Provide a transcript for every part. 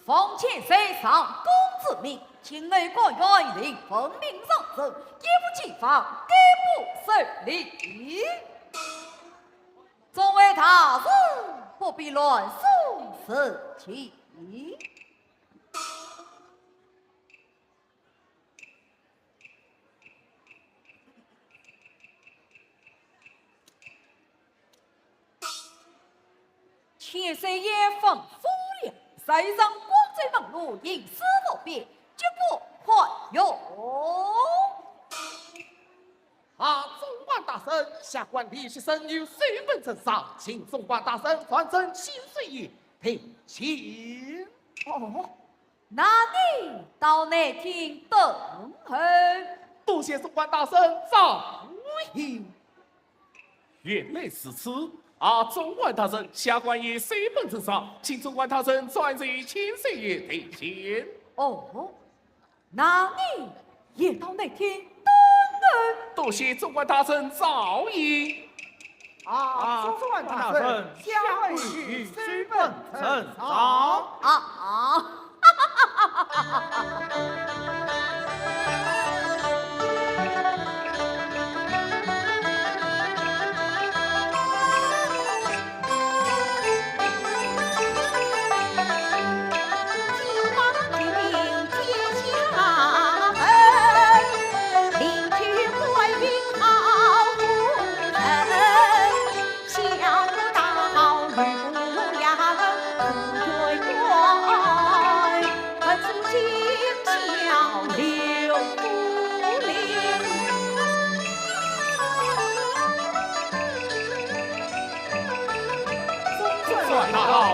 奉请世上公子命，请内国元令分明上奏，劫不其法，该不受理。众位大师，不必乱说事情。前世也吩咐了，世上光贼忙碌，隐私不便，绝不宽容。总管大圣，下官李学生有水本呈上，请总管大圣传承清水爷听请。哦，那你到哪厅等候？多谢总管大圣照应。原来是此。总管大圣，下官以水本呈上，请总管大圣传授清水爷听请。哦，那你也到哪厅等候？多谢总管大圣照应。总管大圣，下官以水本呈上。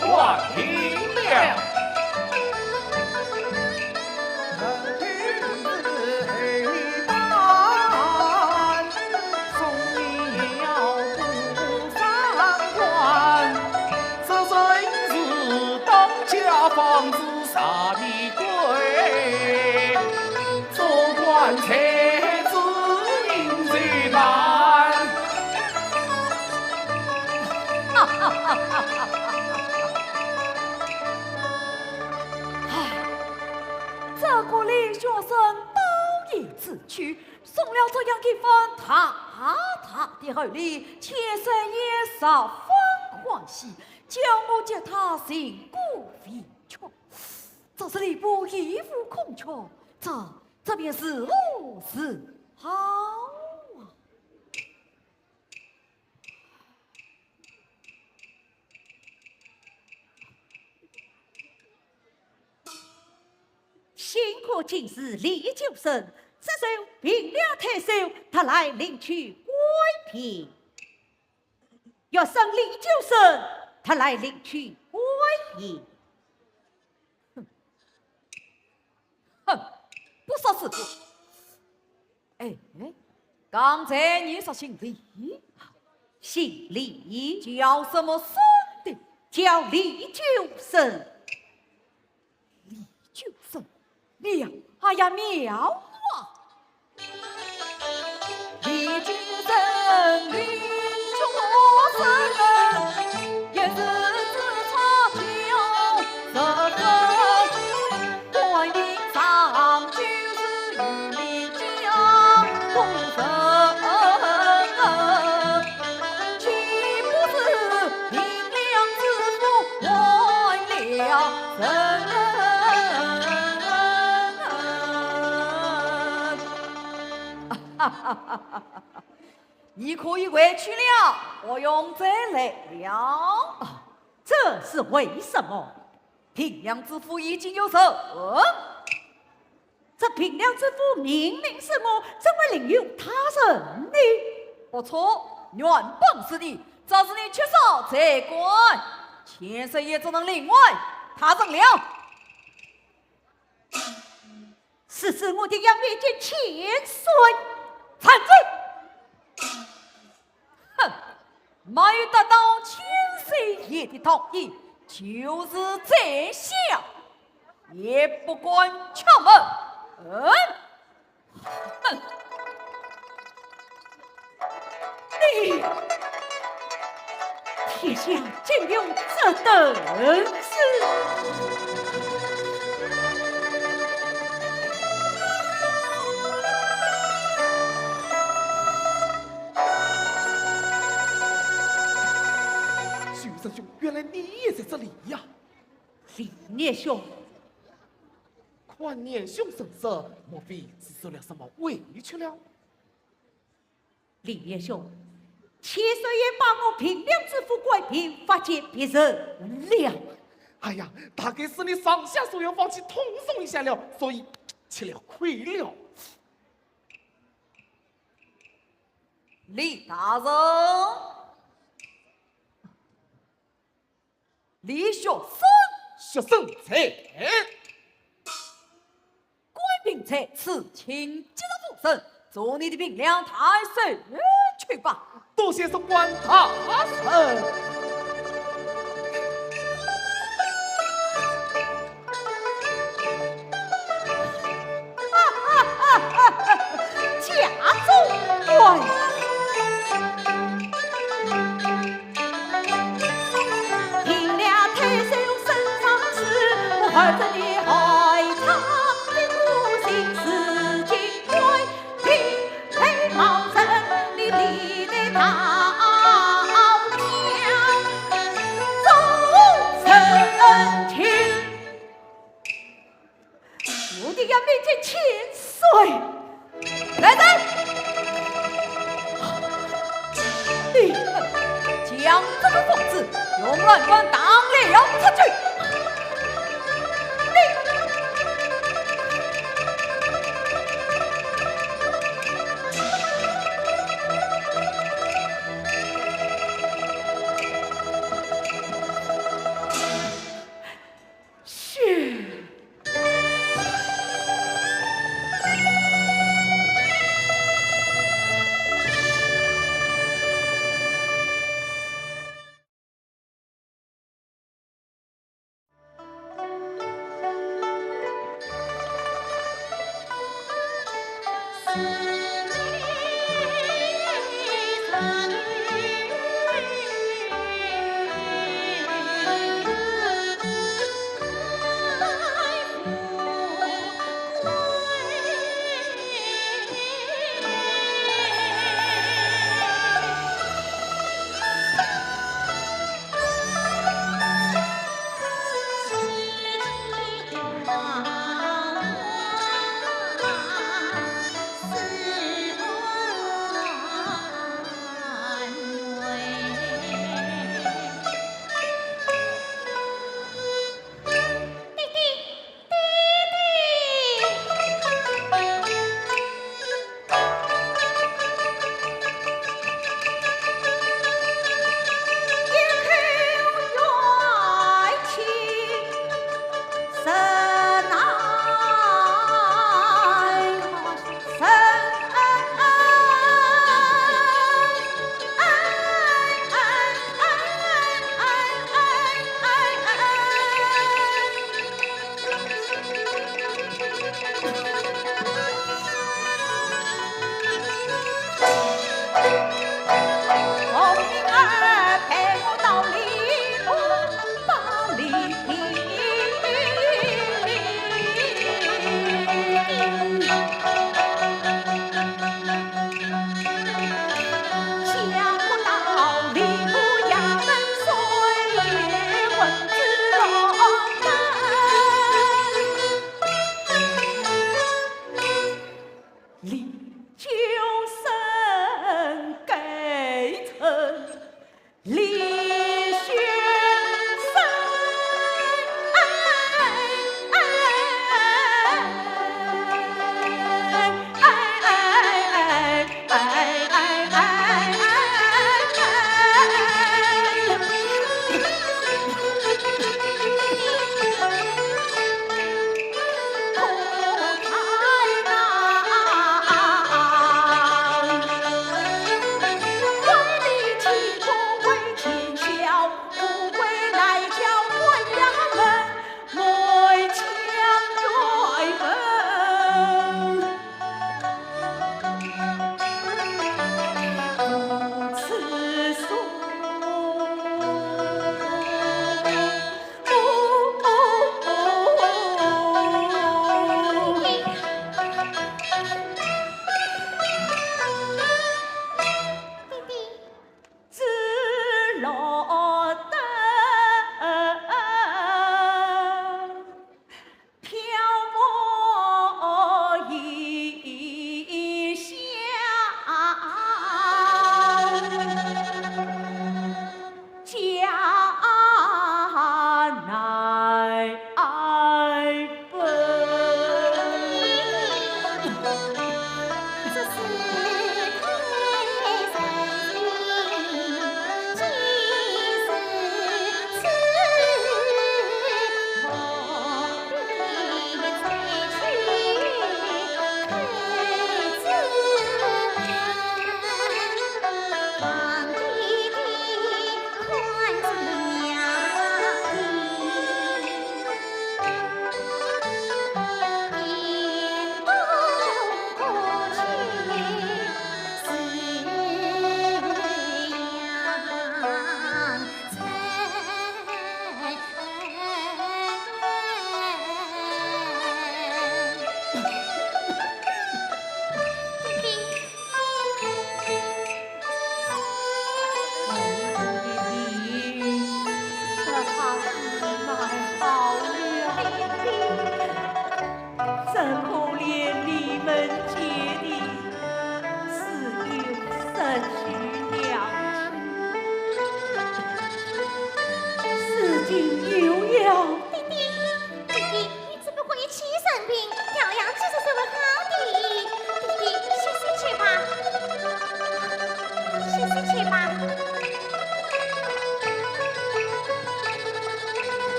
官听了。房子啥的贵，做官才子应最难。这个李学生都已自去，送了这样一份大的厚礼，妾身也十分欢喜，叫我接他行故回去。这是礼部一副孔雀，这便是何事好啊！辛苦进士李九生，这首平了太守，他来领取归聘；要升李九生，他来领取归聘。哼，不说是不。哎，刚才你说姓李，姓李，叫什么生的？叫李九生。李九生，妙，哎呀妙啊！李九生，李九生，也是自差酒十分，官名上就是与李家共生，岂不是平良之父坏了人？你可以回去了，我用这来了。这是为什么？平良之父已经有仇，这平良之父明明是我，怎会另有他人呢？不错，原本是你，只是你缺少这关，前世也只能另外他人了。是我的养育见千岁。参政，哼，没有得到千岁爷的同意，就是这下也不管敲门。哼，你天下竟有这等事！这里呀？李念兄，看年兄神色，莫非是受了什么委屈了？李念兄，千岁爷把我平凉之夫拐骗，发现别人了。哎呀，大概是你上下所有放弃通送一下了，所以吃了亏了。李大人，李学生，学生才贵宾才此请接着复审，做你的平凉太岁去吧。多谢总管大人。家中官，平凉太岁身上事，我儿子你害臊的无心事情怪，平配冒人你理得大将，周成清，我的要面见千岁。来人！你将这个疯子用乱官当了出去！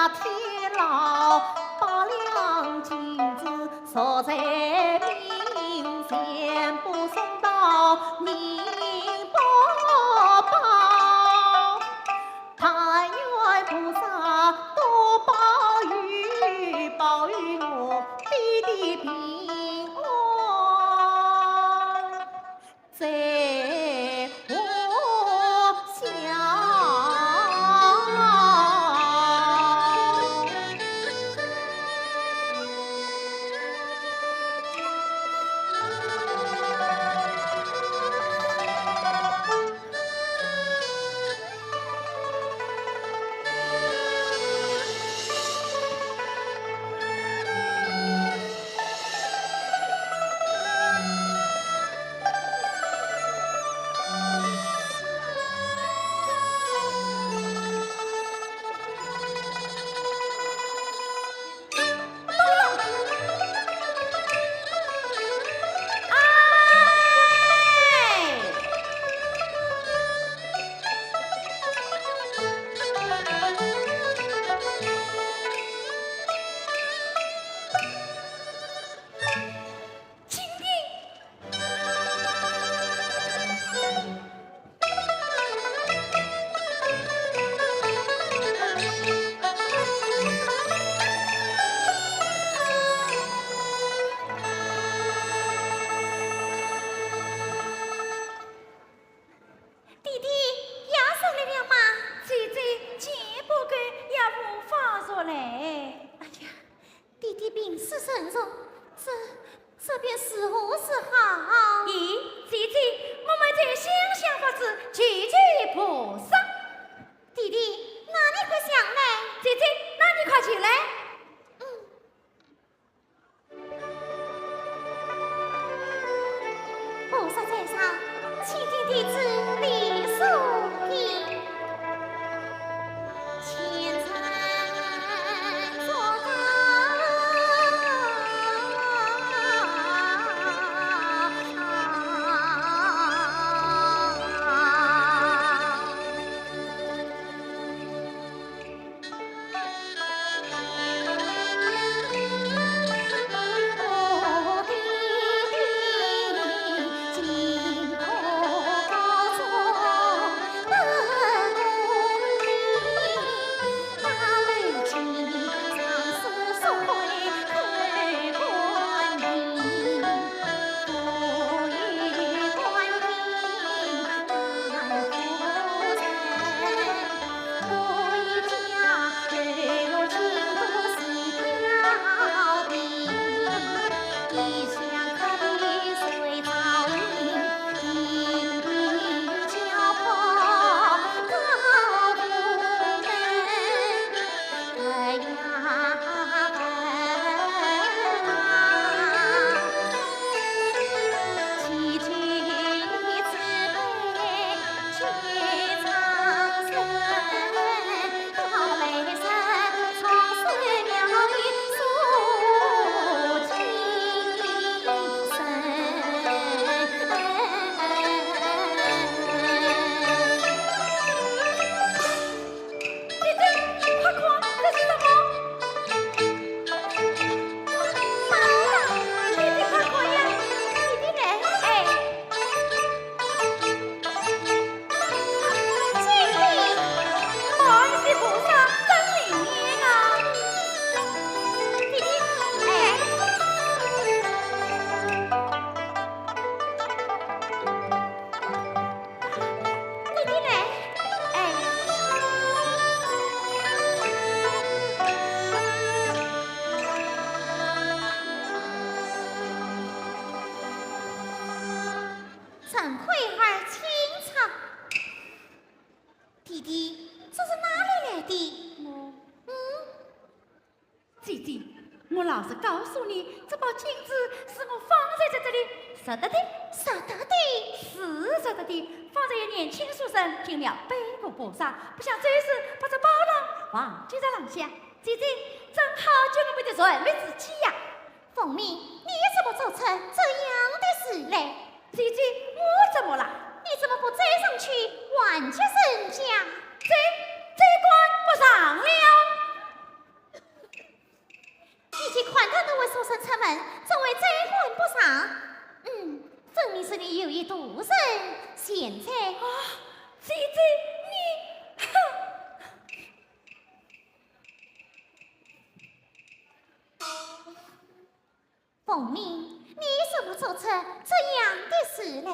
下天牢，把两金子锁在民间，不送到民宝宝。但愿菩萨多保佑，保佑我弟弟平安，在我乡。这便是何是好？咦，姐姐，我们再想想法子，祈求菩萨。弟弟，那你快想来。姐姐，那你快起来。菩萨在上，请听弟子礼数品。前尘作怎会儿清唱？弟弟，这是哪里来的？姐姐，我老实告诉你，这包金子是我放在这里，舍得的，舍得的，是舍得的。放在一年轻书生听了背过菩萨，不想这时把这包囊忘记在廊下。姐姐，正好就我们的人为自己呀。凤鸣，你怎么做成这样的事嘞？姐姐，我怎么了？你怎么不追上去挽救人家？这关不上了。凤鸣，你怎么做出这样的事来？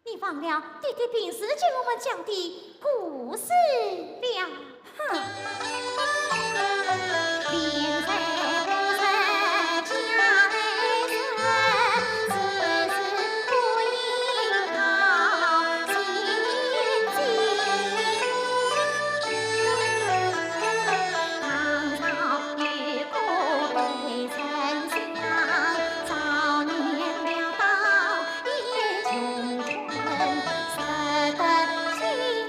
你忘了弟弟平时给我们讲的故事了？哼！连在不在家内身，事事不应好心机。唐朝玉骨对丞相，早年潦倒也穷困，识得新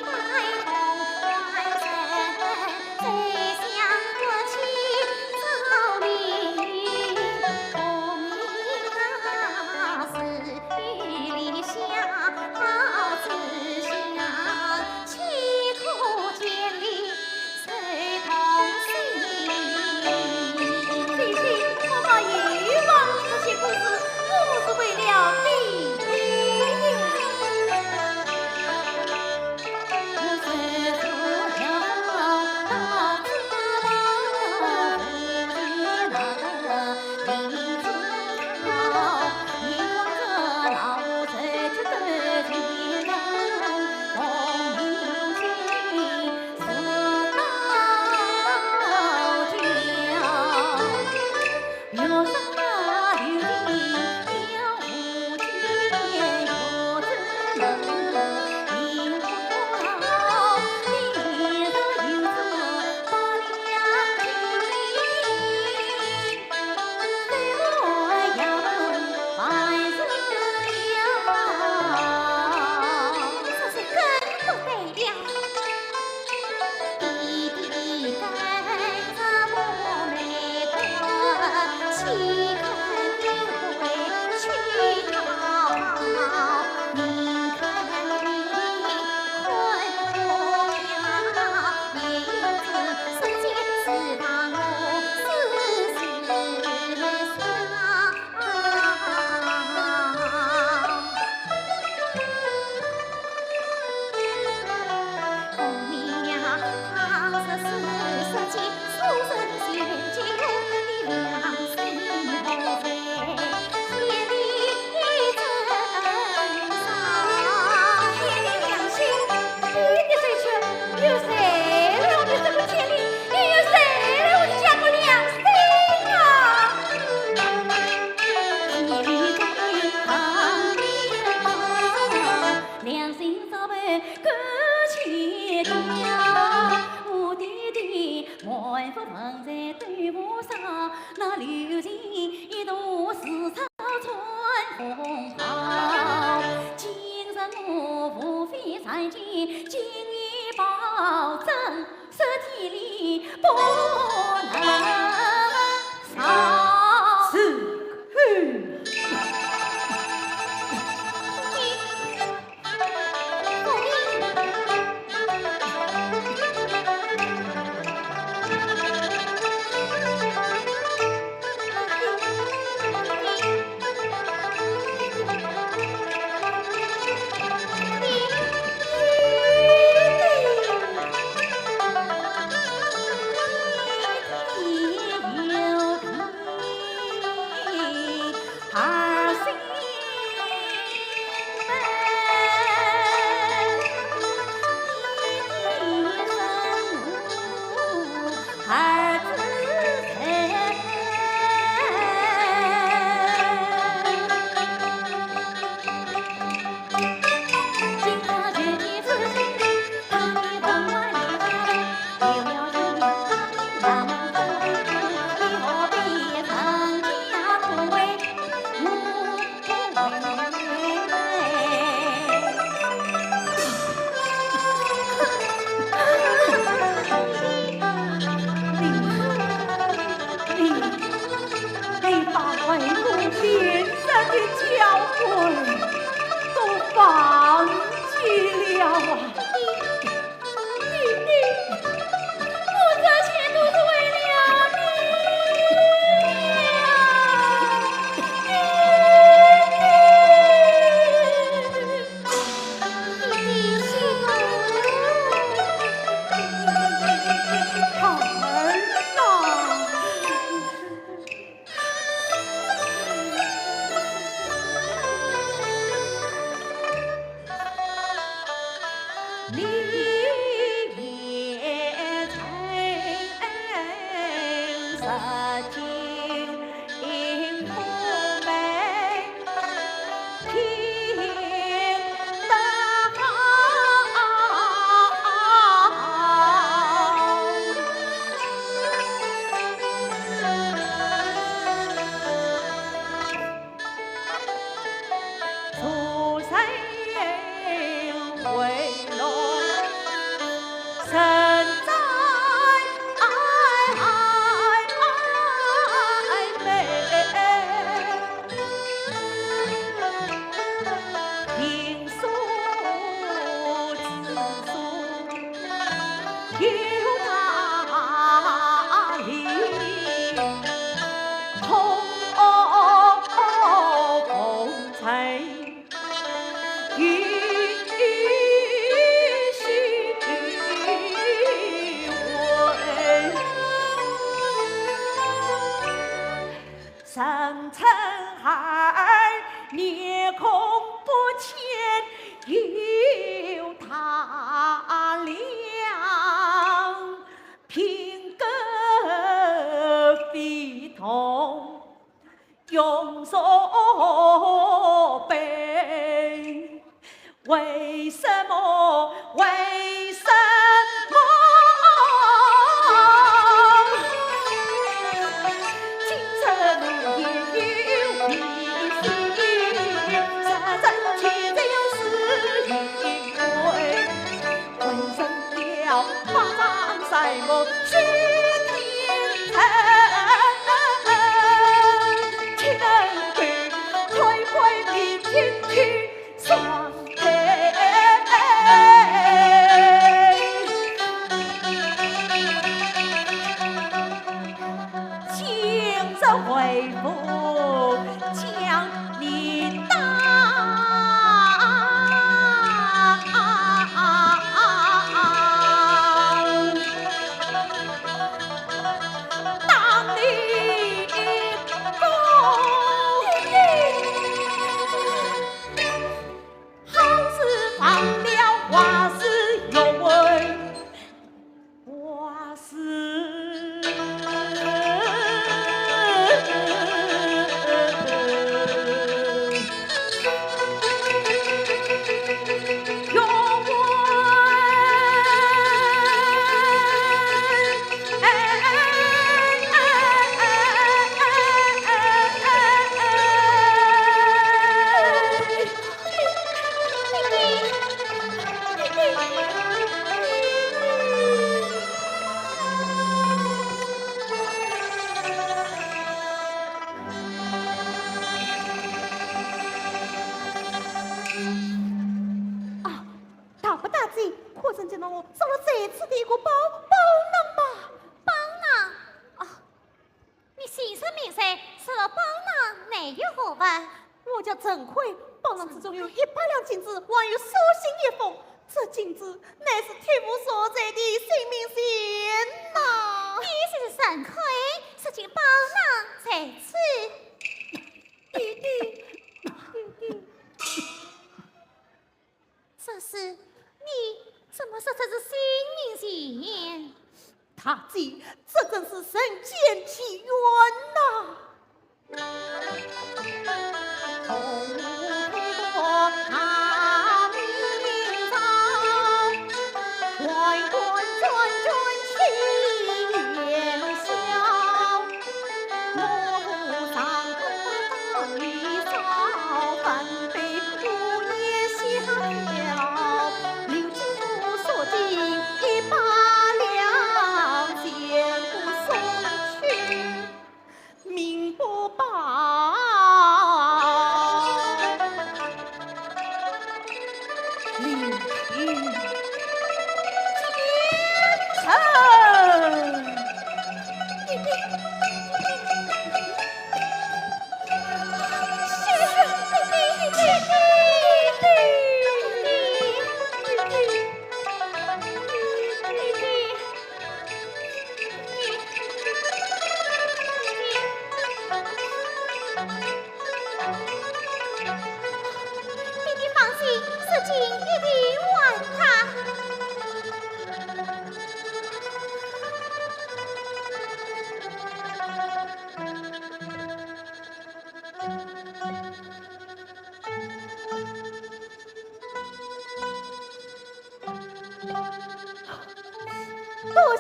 来红还生，再想过去早命运，功名大事与理想好志向，岂可见离谁同心？弟弟，妈妈以往这些故事，不是为了弟弟。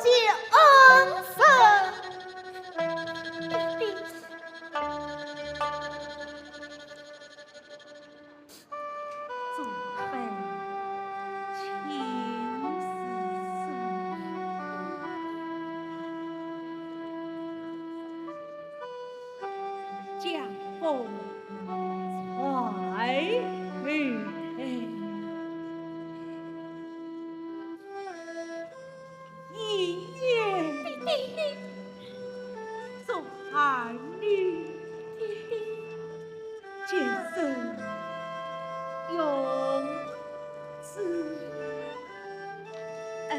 谢恩师。祖辈，请死将风怀玉。送儿女，今生永之恩。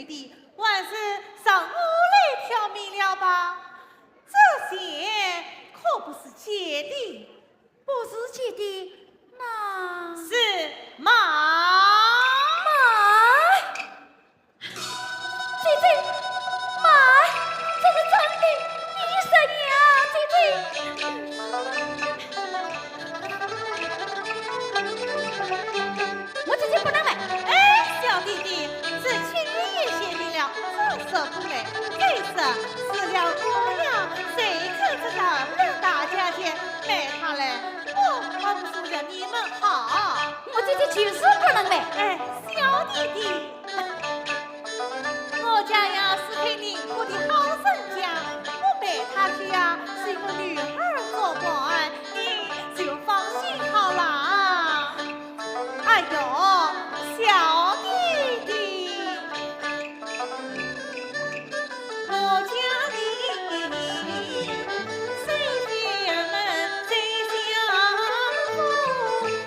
弟万事上屋里挑明了吧？这些可不是姐弟，不是姐弟，那是马。姐姐，妈，这是真的，你什呀，姐姐？我姐姐不能买。哎，小弟弟，是青云也写定了，这色不美，这色饲料多了，谁可知道那大价钱卖它嘞？我不输了你们好。我姐姐就是不能买。哎，小弟弟，我家呀是给宁国的好人家，我卖它去呀是一个女儿做伴，你就放心好啦。哎呦，小弟弟，我家里随姐们最相逢，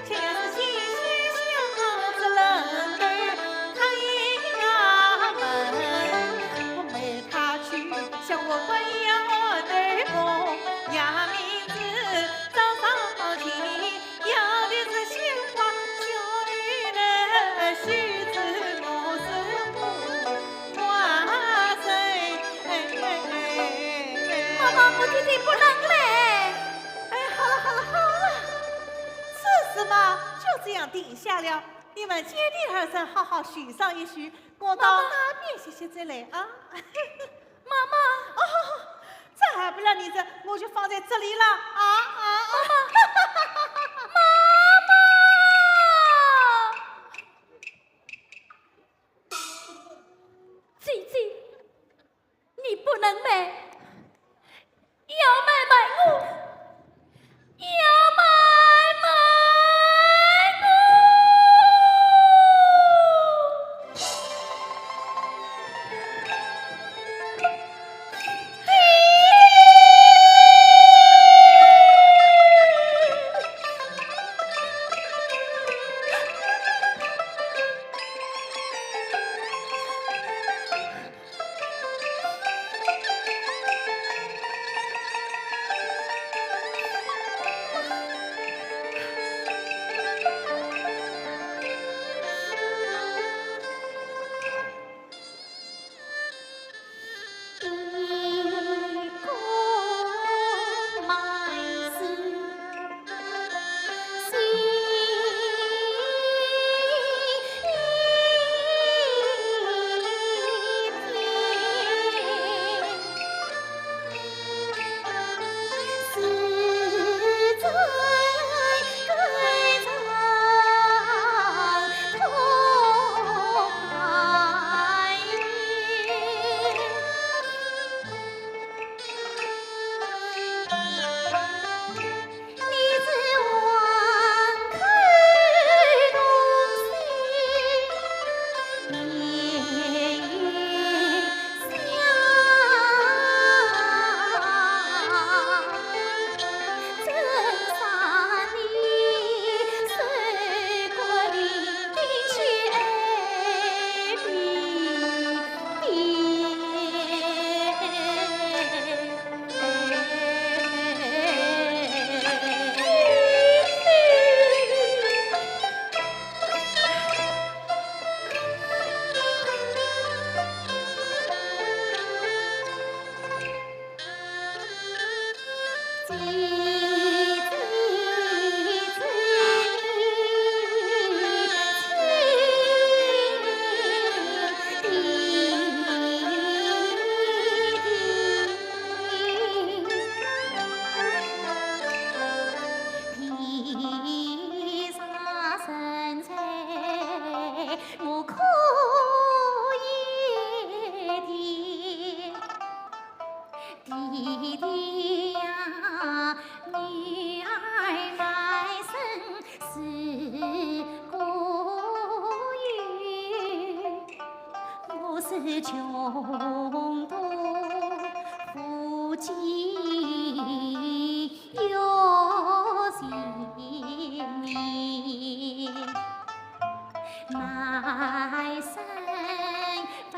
全是喜事祥子人儿，他也呀问我没他去向我关呀儿公呀名字早上起要的是鲜花秋日的须子母子母花生。妈妈，我姐姐不能买。哎，好了，此事嘛就这样定下了。你们姐弟二人好好叙上一叙，我到那边歇歇再来啊。妈妈，哦，这还不让你这，我就放在这里了啊！姐姐，你不能买，要买我，要买穷途夫妻有心意，埋身分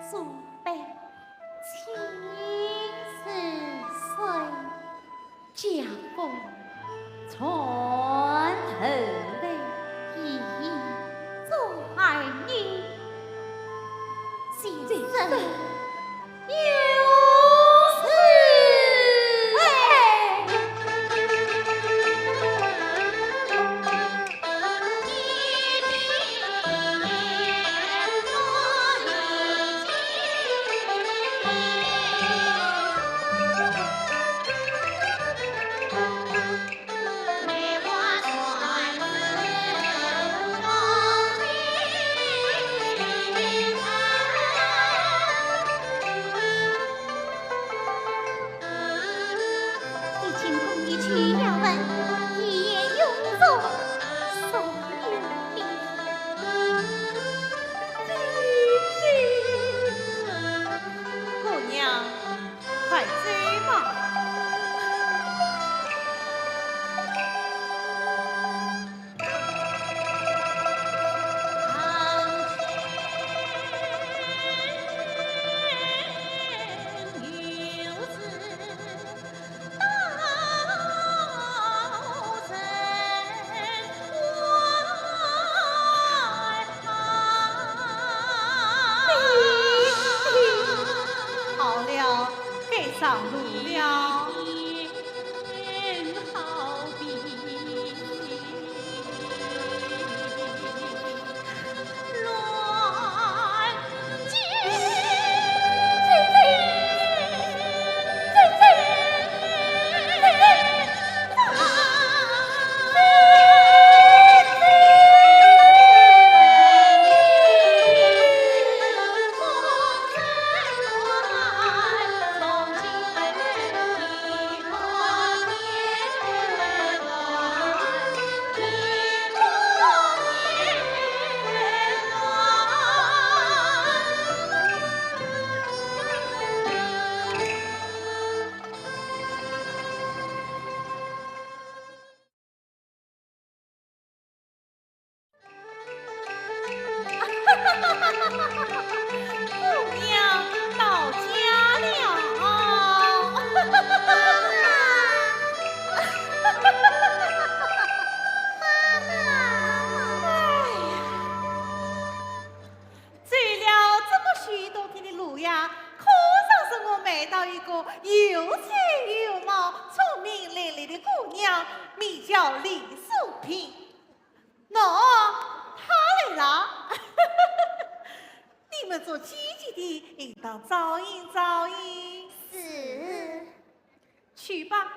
祖辈70岁，家风传后代，一做儿女，先生有事上路了。好比乱有才有貌、聪明伶俐的姑娘，名叫李素萍。喏，她来了。你们做姐姐的，应当照应照应。是。去吧。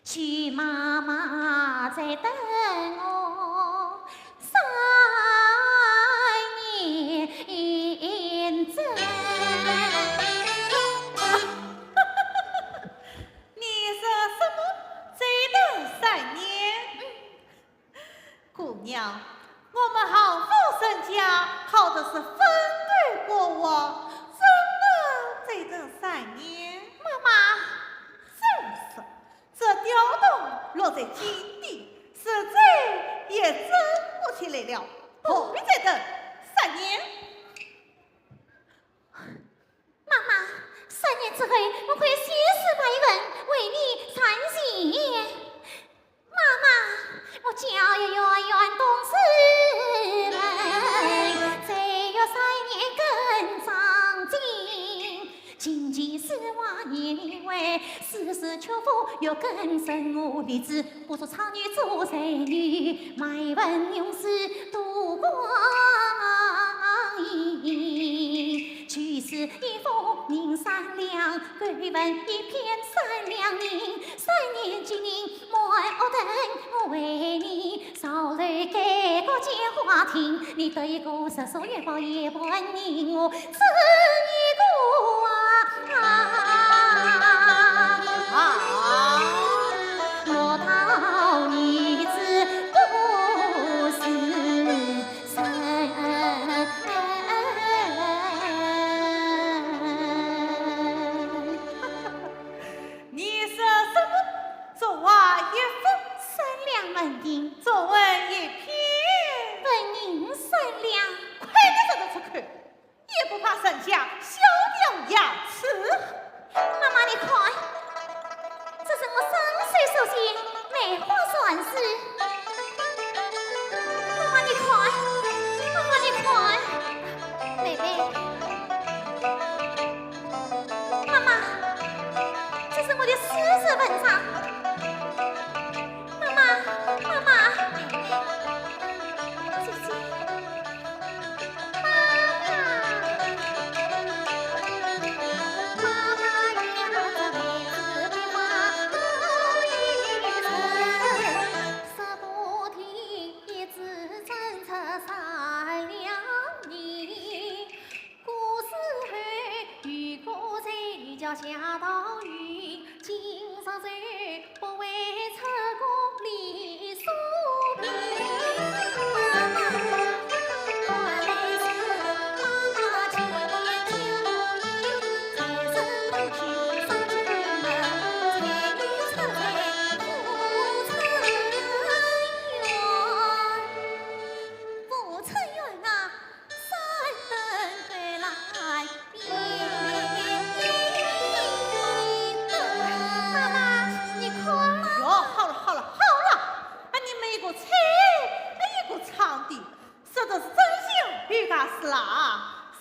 曲妈妈在等我3年整。你说什么？再等3年？姑娘，我们好夫人家靠的是分对过往，怎能再等3年？妈妈，就是。这雕洞落在井底，实在也争不起来了，何必再等3年？ 3年之后，我会写诗拜文，为你传信。妈妈，我教育远远懂事人，再有3年更长进。经济是我年为，事事求福又更深我立志，不做长女做才女，卖文用诗度光阴。举世一风人善良，对文一片善良人。3年级人满学堂，我为你少来改个讲话听。你对故事说也报也不你我真一个我讨你知故事深。你说什么？做话一分，善良文人，作文一篇，文人善良，快点走得出去，也不怕剩下小两牙齿。妈妈你看，这是我3岁所写梅花篆诗。妈妈你看，妈妈你看，妹妹，妈妈，这是我的诗词文章。妈妈，妈妈，姐姐，妈妈要这辈子的话都一声，说不听一直真出善良人。古时候遇过才叫下到云，今上走不为出国离疏远。妈妈，我来自妈妈千年旧衣，才生门去上进门，才女出来富成园。富成园啊，三等对来妈妈，你看哟，好了好了好了，你们一个吹，一个唱的，说的是真心比嘎是啦，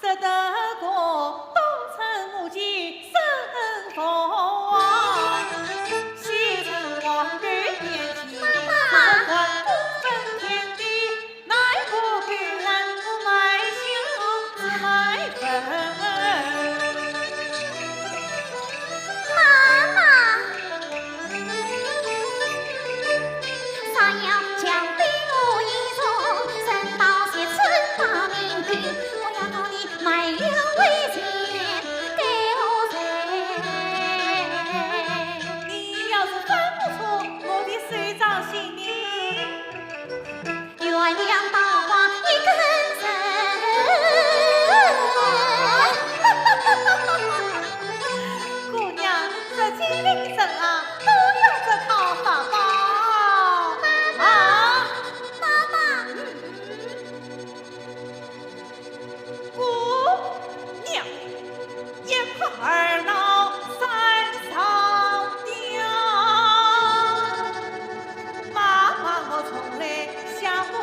说得过东城母亲生风，西城王女年轻，三观不分天地，乃不给人不卖笑只卖粉。妈妈，啥要强逼我一种，人道些春大明君，我要告你卖了为钱给我谁？你要是分不出我的手掌心里，原谅刀花一根针。姑娘这金陵镇啊，都有这套法宝。啊，妈妈，姑娘，眼眶儿闹三上吊，妈妈我从来想不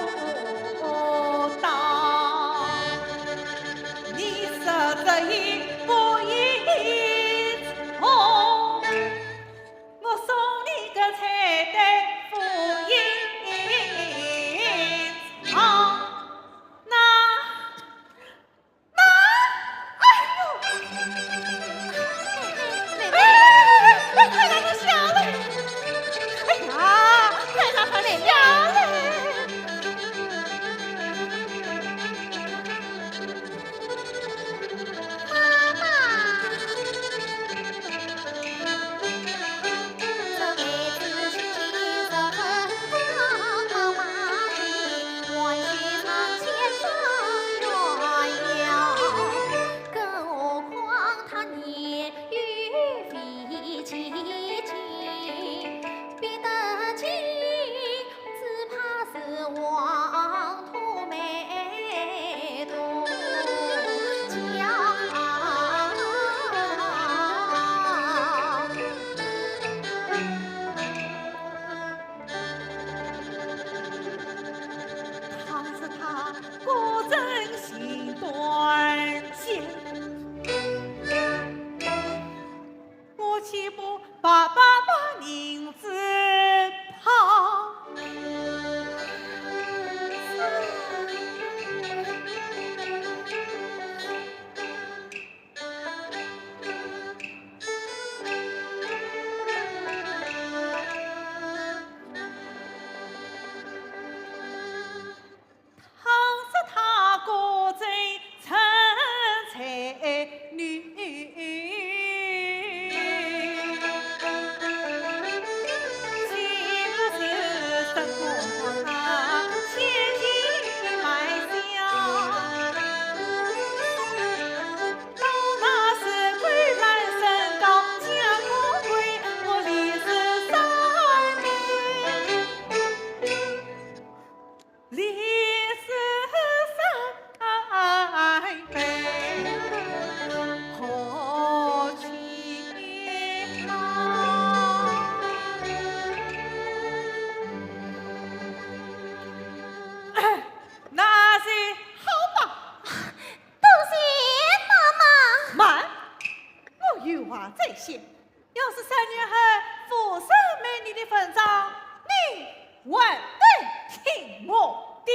谢。要是3年后富生美丽的坟葬，你稳得听我的。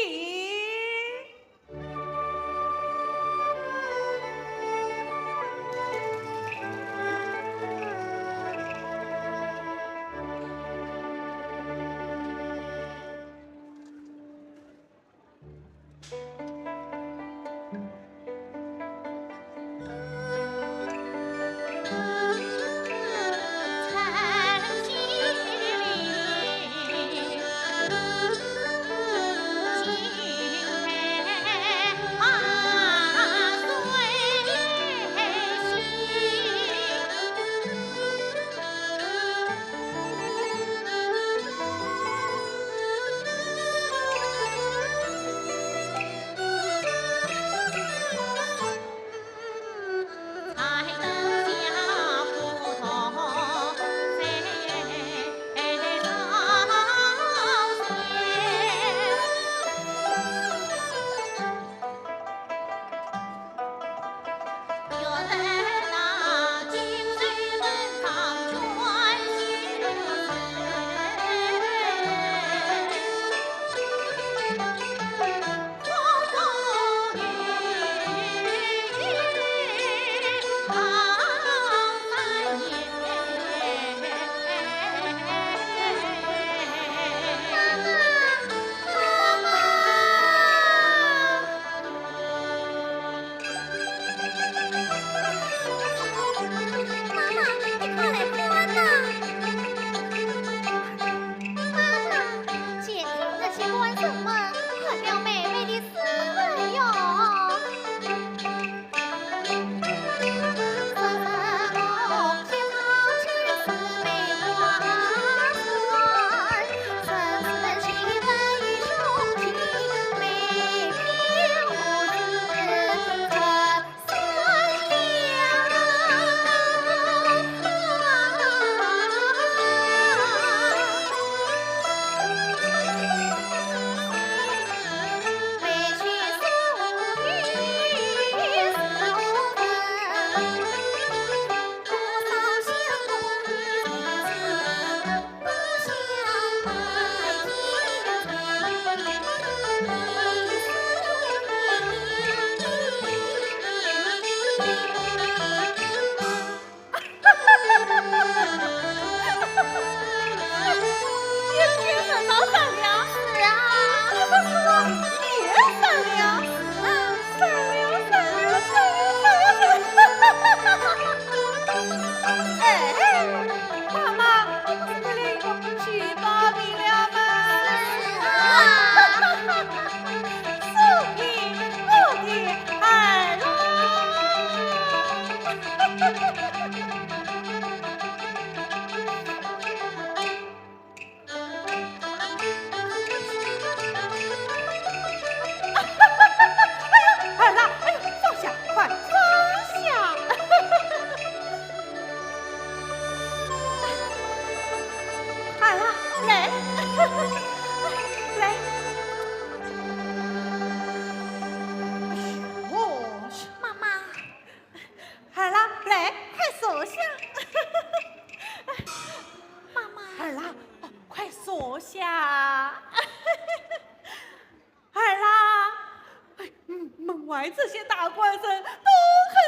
这些大官人都肯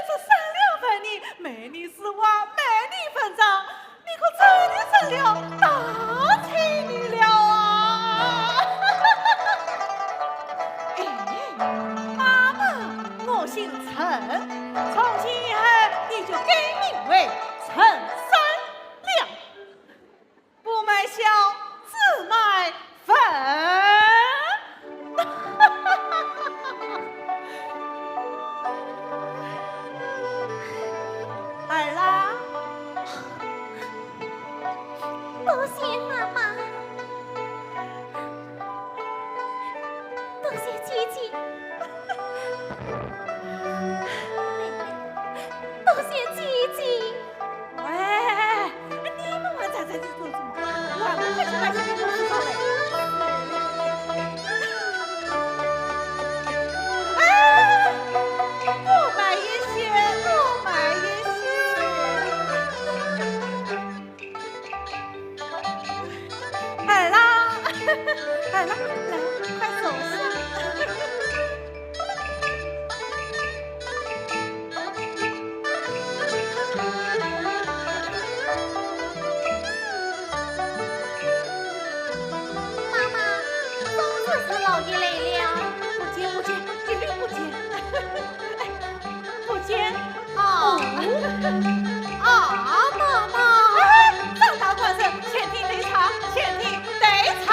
说善良分你，美丽丝袜，美丽分赃，你可真的成了大才女了啊！妈妈，我姓陈，从今以后你就改名为陈三娘，不卖笑，只卖粉。儿啦，多谢妈妈，多谢姐姐，多谢姐姐。喂，你们还在这做什么？我还不快去买些东西上来。多买一些，多买一些。来了，快坐下。妈妈，总算是老爷来了。不见，一律不见，不见。妈妈，张大官人，前庭得查，前庭得查。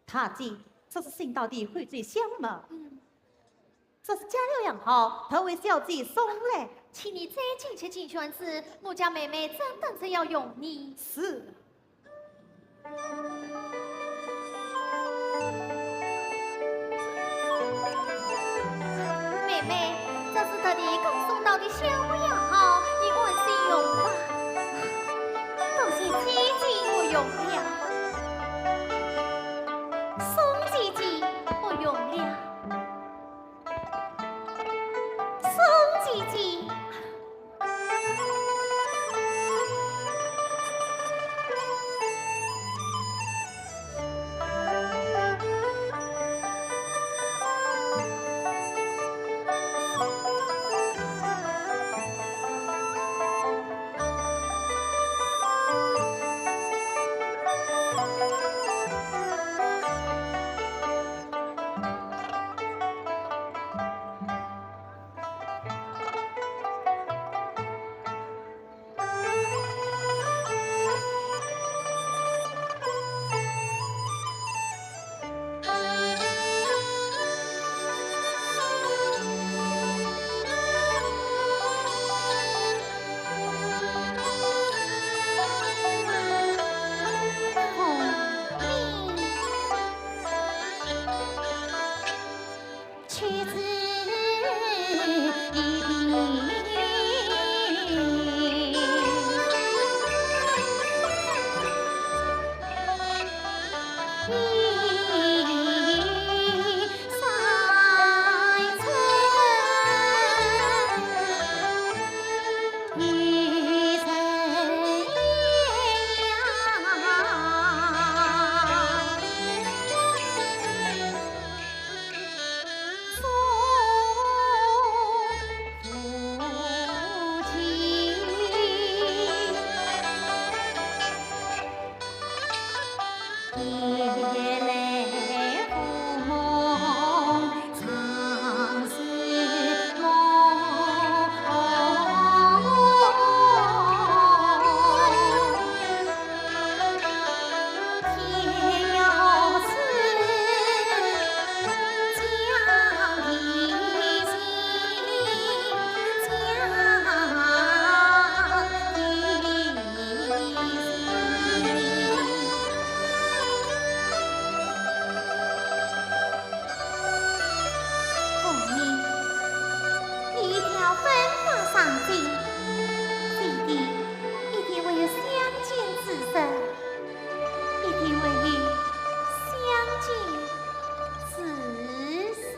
塔记，这是新到的汇聚香吗？这是加料养好，特为小姐送来。请你再进去进圈子，我家妹妹真等着要用你。是。妹妹，这是特地刚送到的香养好，你安心用吧。都是姐姐我用了。姐姐，我用了。宋姐姐，上京，弟弟一定会有相见之神，一定会有相见之神。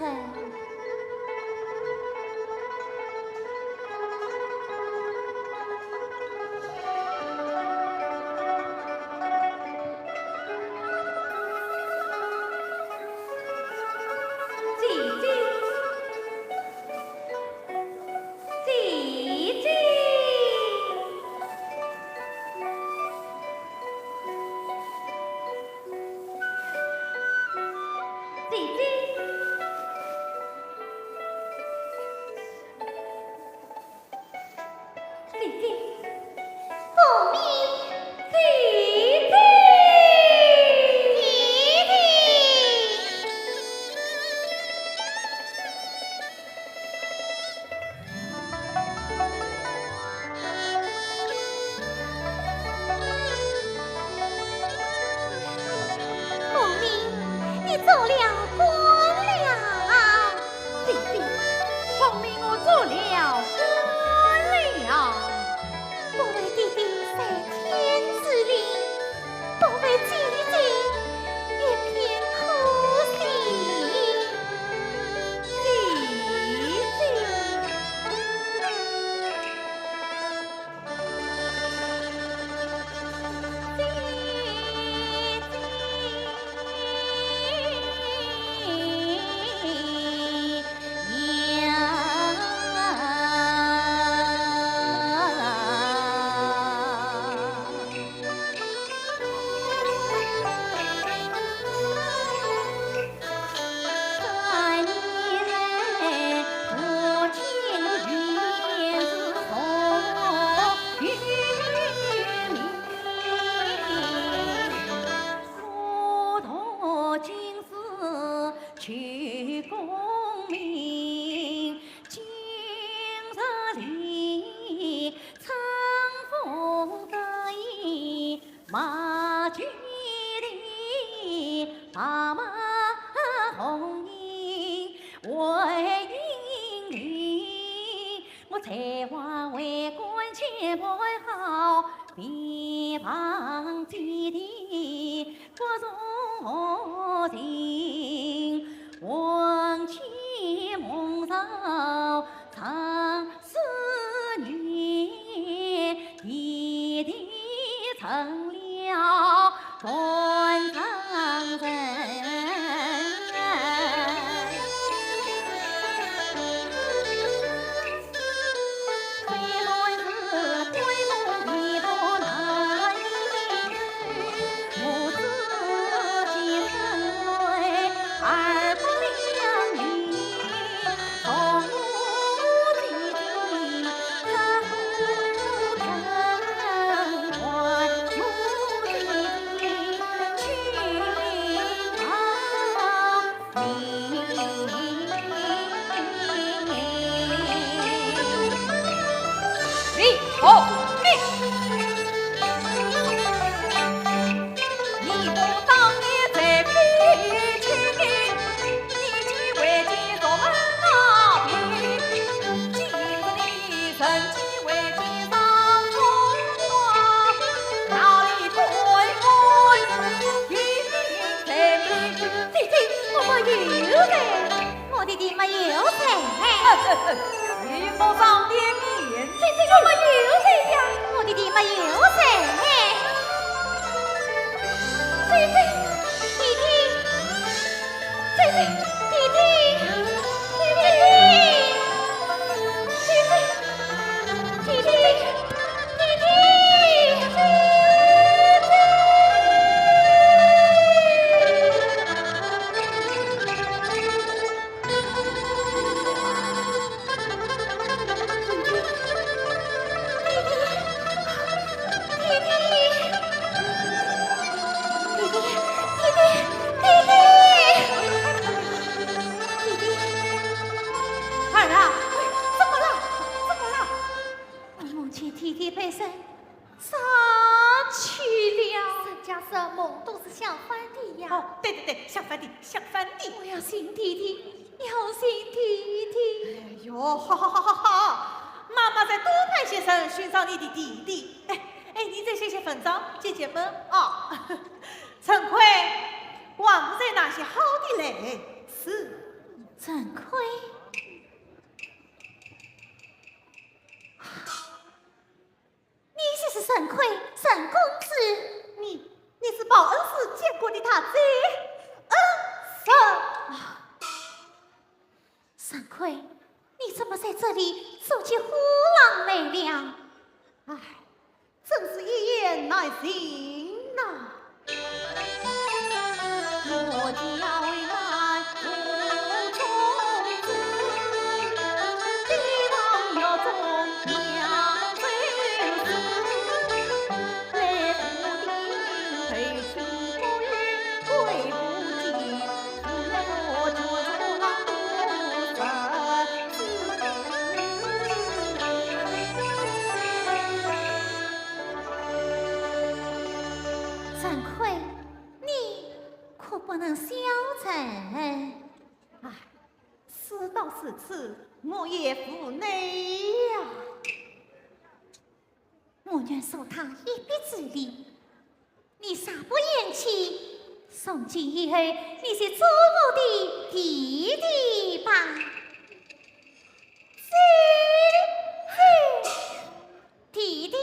人寻找你的弟弟。你再写写文章，解解闷啊。陈奎，忘不在那些好的嘞？是陈奎，你就是陈奎，陈公子。你是报恩时见过的他这陈奎，你怎么在这里走起虎狼来了？真是一言难尽呐。我家为难无从子，地堂要中娘最死，来福鼎配出不语归不及，无奈我就做郎独陈奎，你可不能消沉。事到如此，我也无奈呀。我愿受他一臂之力，你啥不言弃？从今以后，你是做我的弟弟吧？弟弟。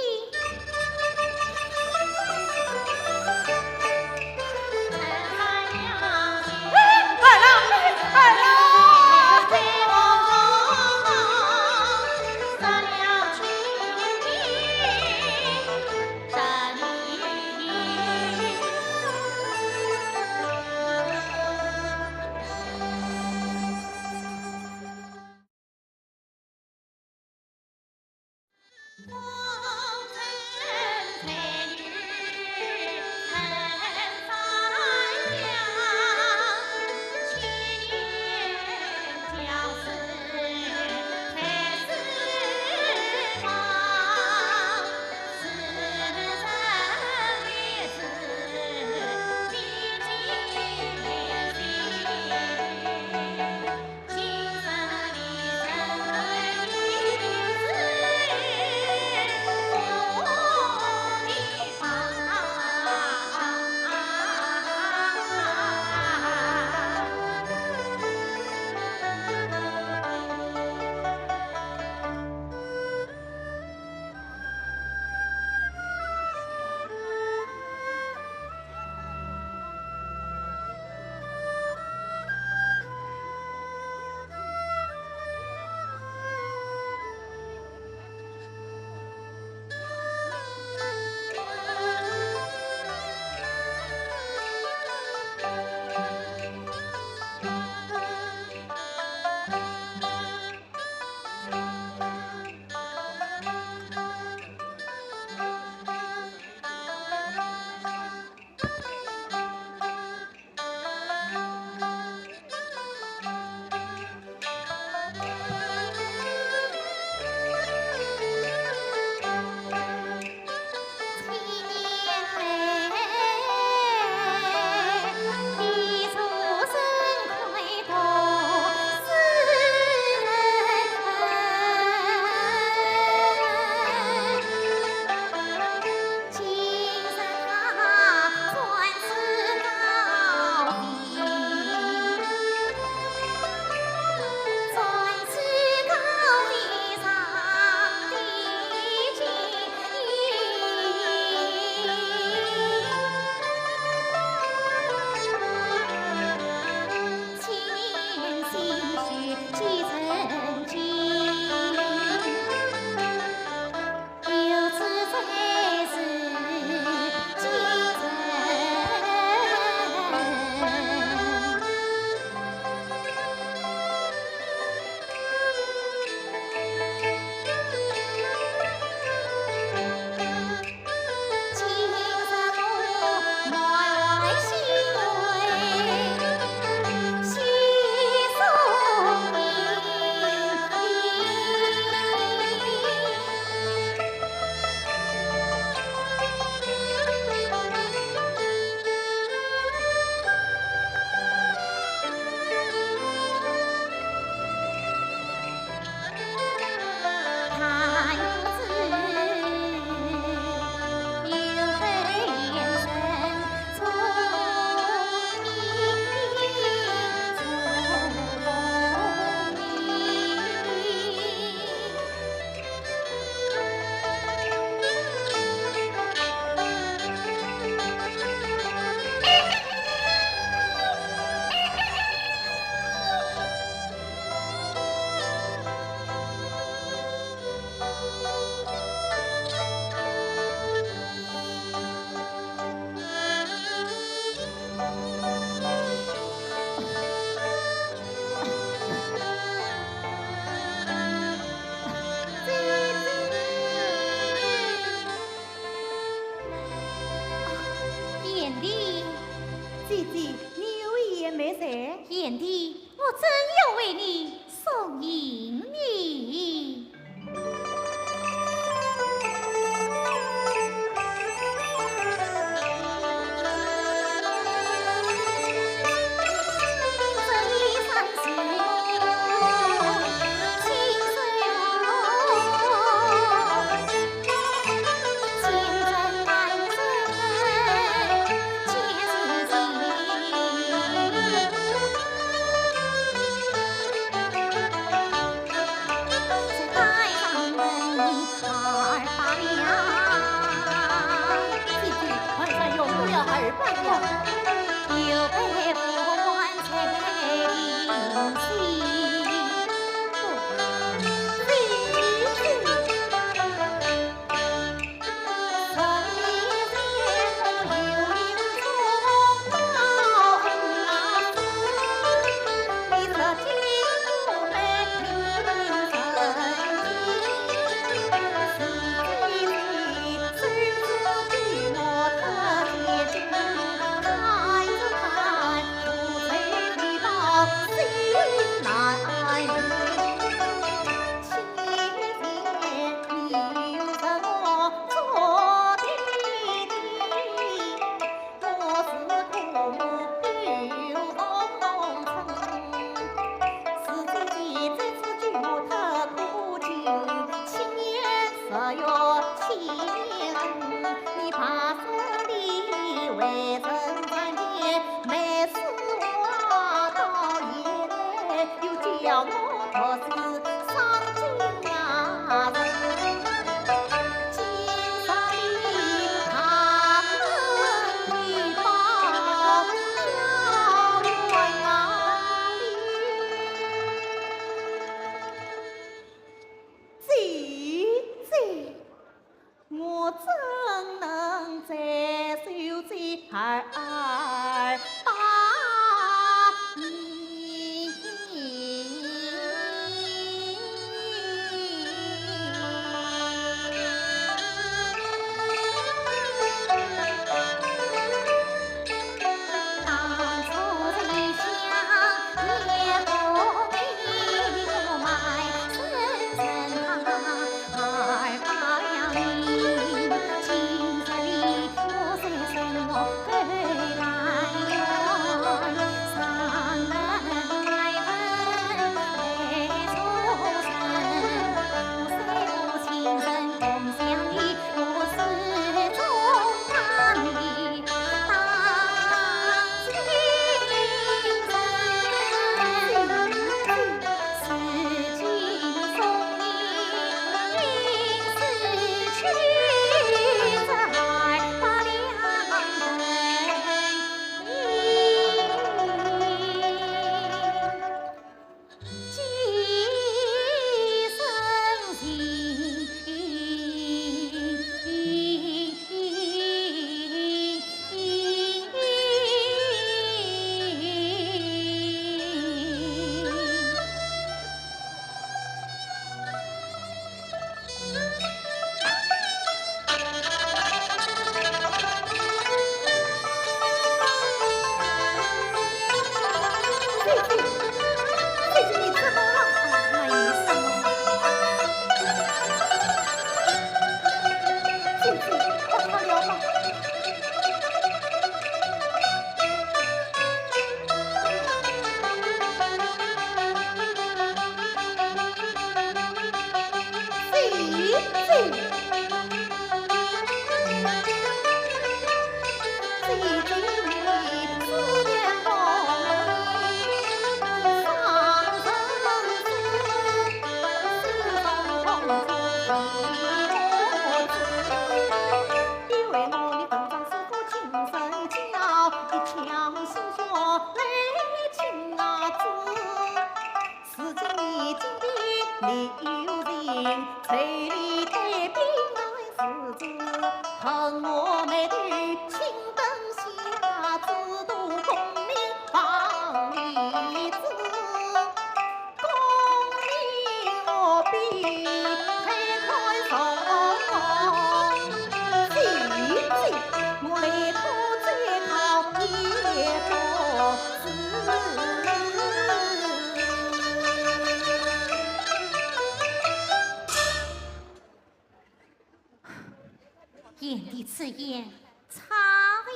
言的此言差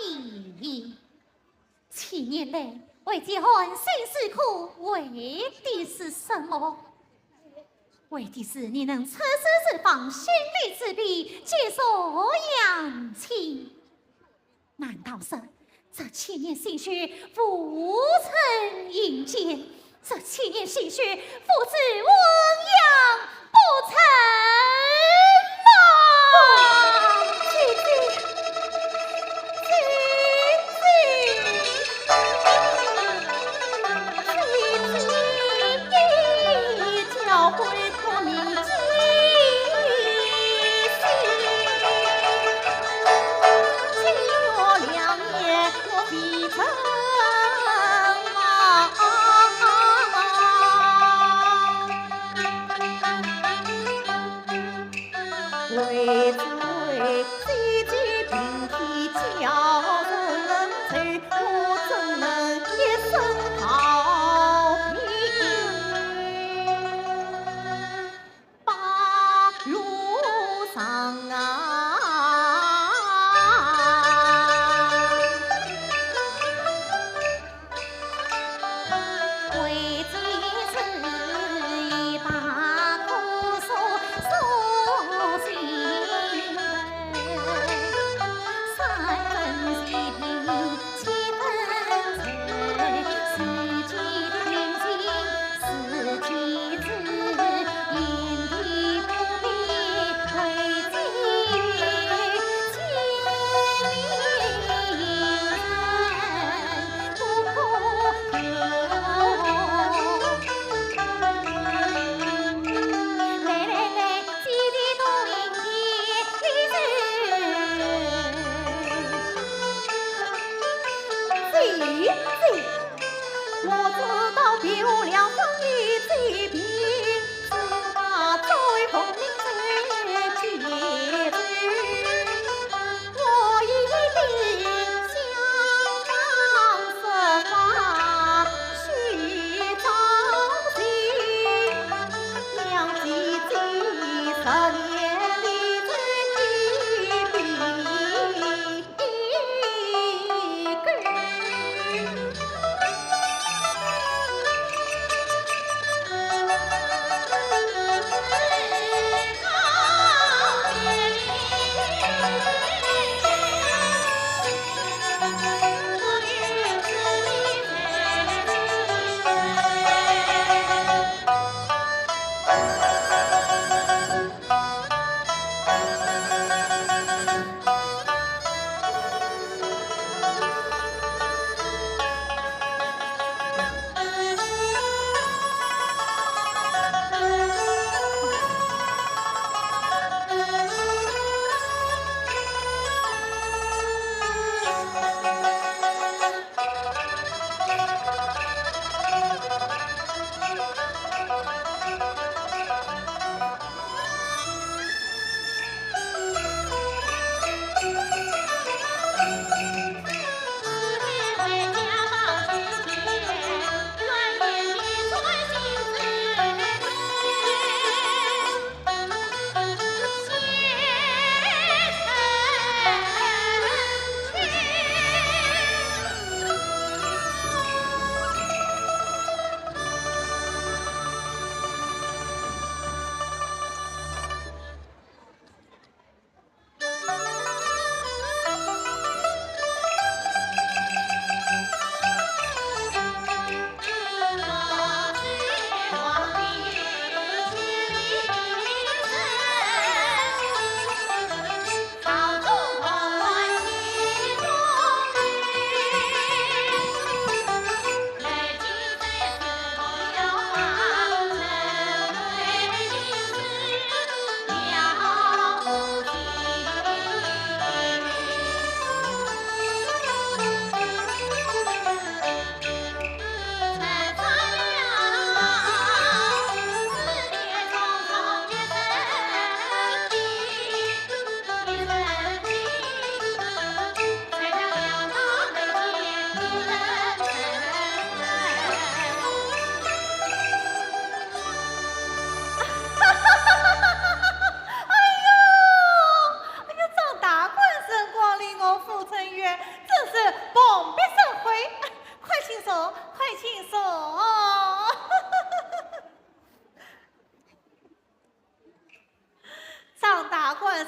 矣。7年来为结婚辛辛苦，为的是什么？为的是你能彻时释放心里之弊，接受养亲。难道是这7年心血不曾迎接？这7年心血父子温养不成吗？姐姐，教会国民记心，经过2年我必成为罪积极并替叫人罪，我怎能一生逃避？八路上啊，为罪是一把苦手。3分心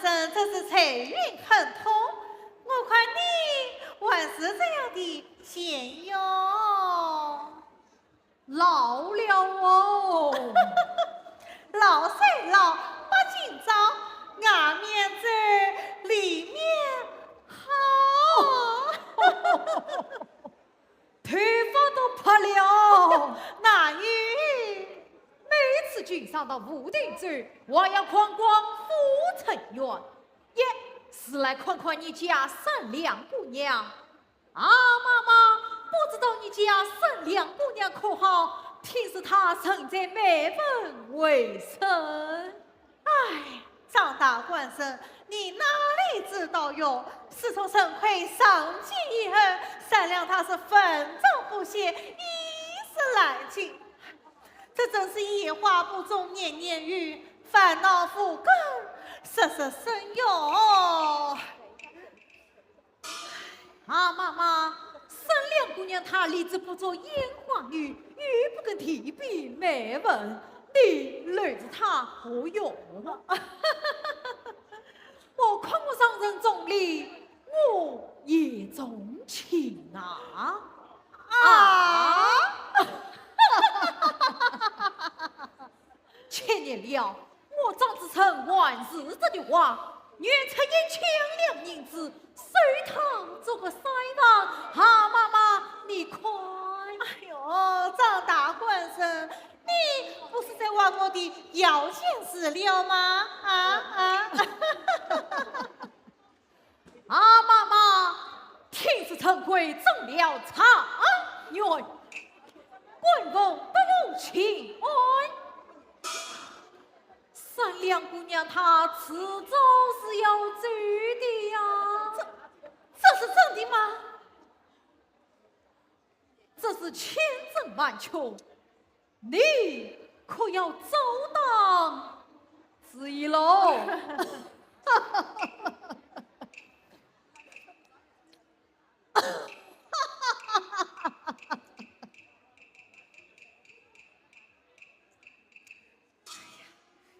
生真是财运亨通，我看你还是这样的贤哟。老了哦，老虽老，不紧张，外面走，里面好。头发都破了。哪有？每次君上到武定州，我要逛逛富城园，也是来看看你家沈亮姑娘。啊，妈妈，不知道你家沈亮姑娘可好？听说她曾在美文为生。哎，张大官生，你哪里知道哟？自从沈奎上京以后，沈亮他是奋战不懈，一时来进。这真是野花不种年年雨，烦恼复根时时生哟。啊，妈妈，沈亮姑娘她立志不做烟花女，语不跟提笔美文，你累着她何用？我看我上任总理，我也钟情啊！千年了，我张子成万事这句话，愿出1千两银子，随堂做个筛房。哈，妈妈，你快！哎呦，张大官生，你不是在玩我的摇钱石榴吗？啊，妈妈，听说陈贵中了trạng元，官封不请安。沈亮姑娘她迟早是要走的呀，这是真的吗？这是千真万确，你可要周当之意喽。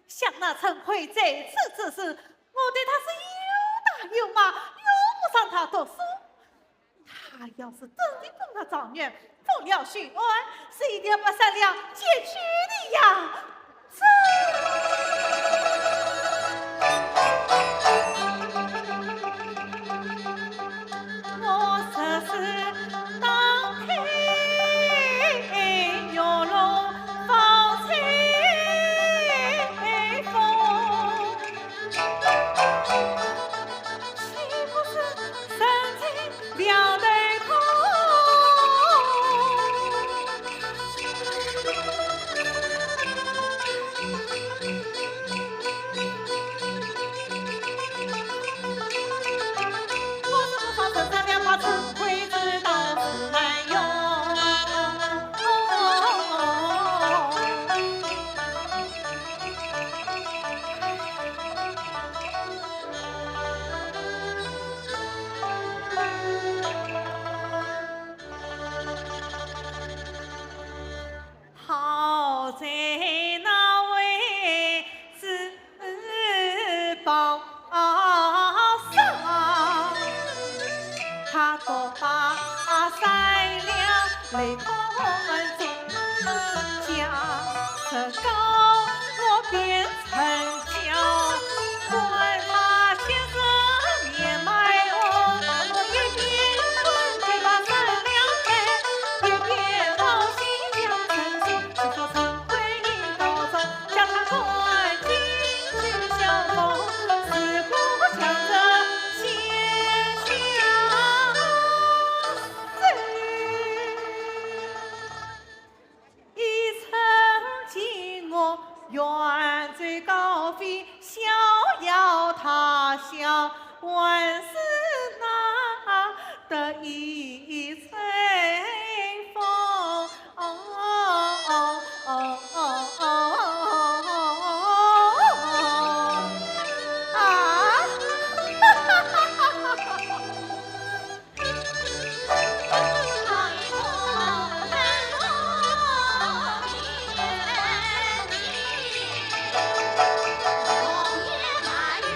像那陈奎这次之事，我对他是有大有骂，用不上他读书。他要是真的封了状元，封了巡官，是一定要把沈亮解决的呀！我这是当天有龙放吹风，岂不是神经两对空？我是不放陈三两把陈奎知道是难用。好在那位自报上，他多把善良雷同中将这高我变成娇，管他千生年埋翁，我一边滚去把善良开，一边高兴将陈述，只说陈奎一高中，将他关进去相逢，似乎想着先相随。已曾经我远坠高飞，逍遥他乡，万事那得意随风。我也来与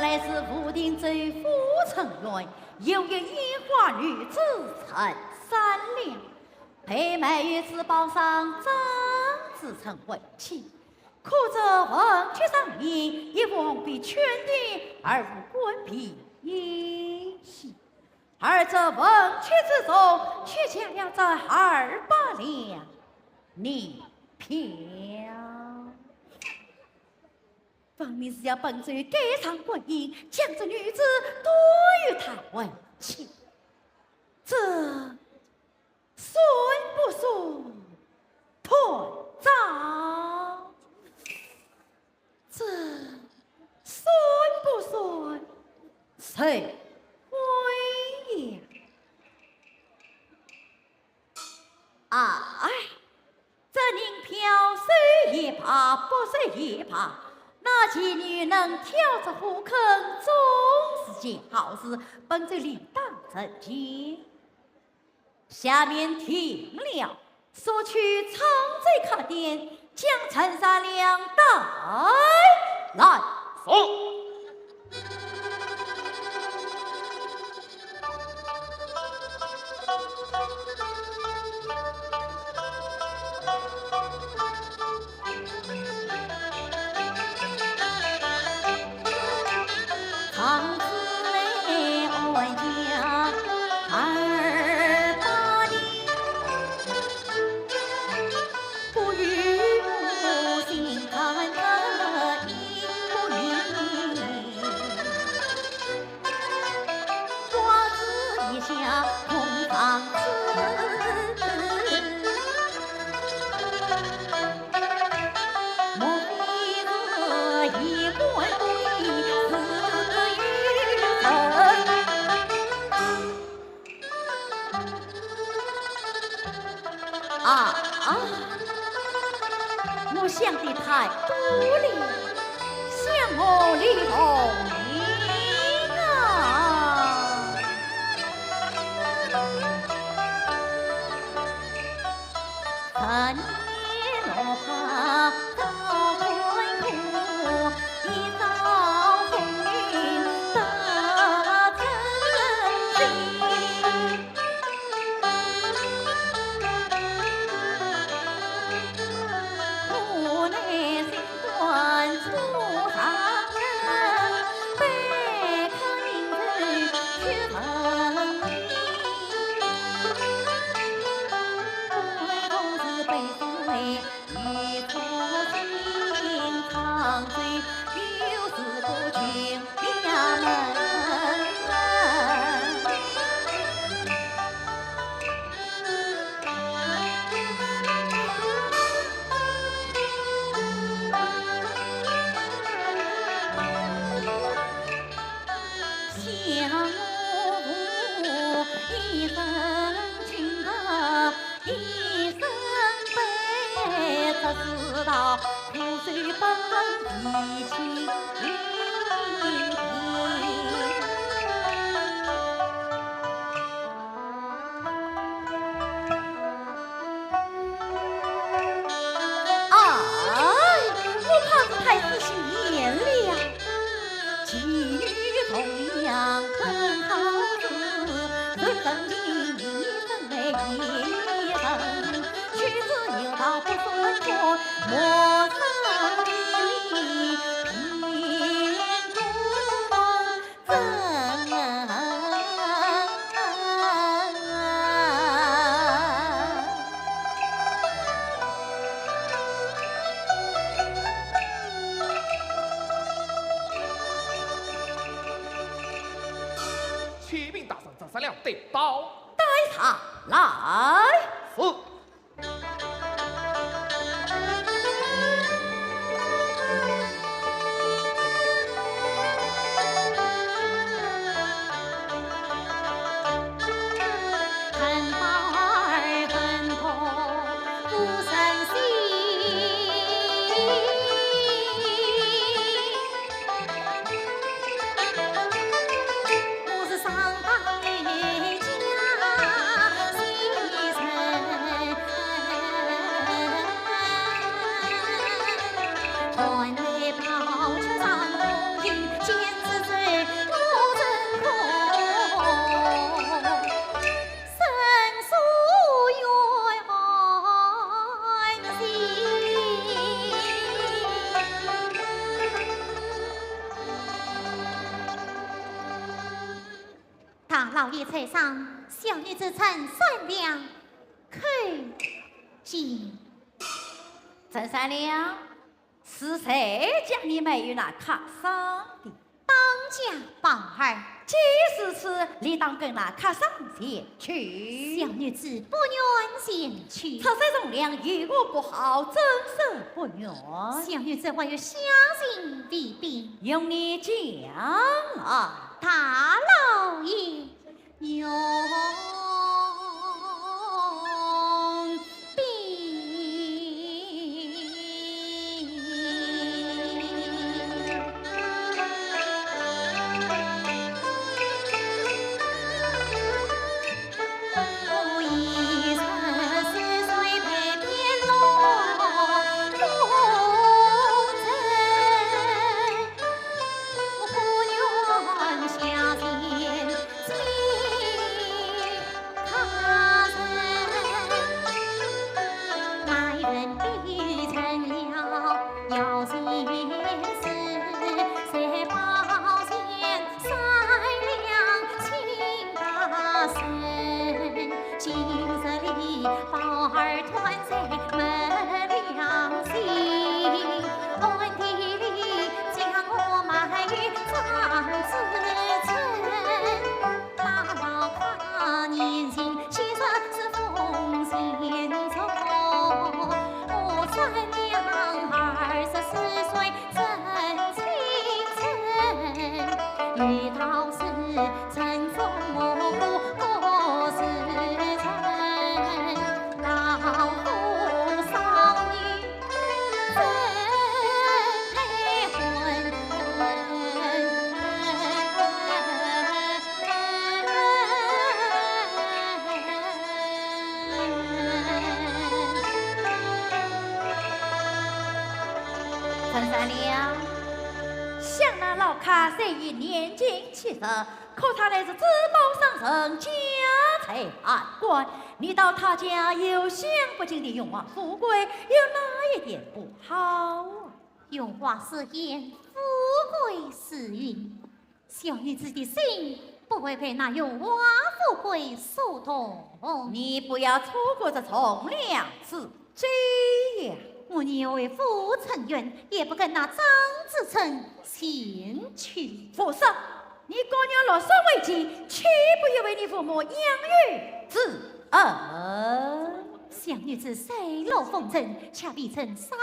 乃是武定州府城内有一烟花女子陈三娘，被卖于自报上张自成为妻。可这文曲上面一往被圈定，而无官逼也喜。而这文曲之中，却加了这200两泥票。分明是要本罪改唱婚姻，将这女子夺于他为妻。这算不算退账？这算不算谁回呀？哎，这银票虽也罢，不虽也罢，那妓女能跳着火坑，总是件好事，本罪理当正经。下面听了，索取长贼客店，将陈三娘带来。走。长子来安家200年，不与母亲看个一不宁。花子一下红房子，莫非是一官对。我想的太多了，想我李红英啊，年落花到归苦，一朝风云得真情。我内心关出长城，背靠名人去成名。为公子背水一出心，长醉又是不君衙门。想我一生情啊，一生悲，这世道苦水本脾气。我怕是太仔细言了，妓女同样很好事，人生情一生美一生，曲子有道不分错，莫生离偏中真。启禀大圣，这3两得到。带他来。是。看宝儿奔波不生息，我是上当的家牺牲。大老爷才上，小女子曾善良，可见。陈三娘，是谁将你埋于那卡上的？当家宝儿，既是此，理当跟那卡上前去。小女子不愿前去。此事重量与我不好，真是不愿。小女子还有相信未必。用你讲来。大老爷用陈三娘，想那老卡虽已年近70，可他乃是知宝上身，家财万贯。你到他家有享不尽的荣华富贵，有哪一点不好啊？荣华是烟，富贵是云。小女子的心不会被那荣华富贵所动。你不要错过这从良之机呀！我宁为父承冤，也不跟那张子成前去。父上，你姑娘落水为妻，岂不也为你父母养育之恩？小女子水落风尘，恰必成丧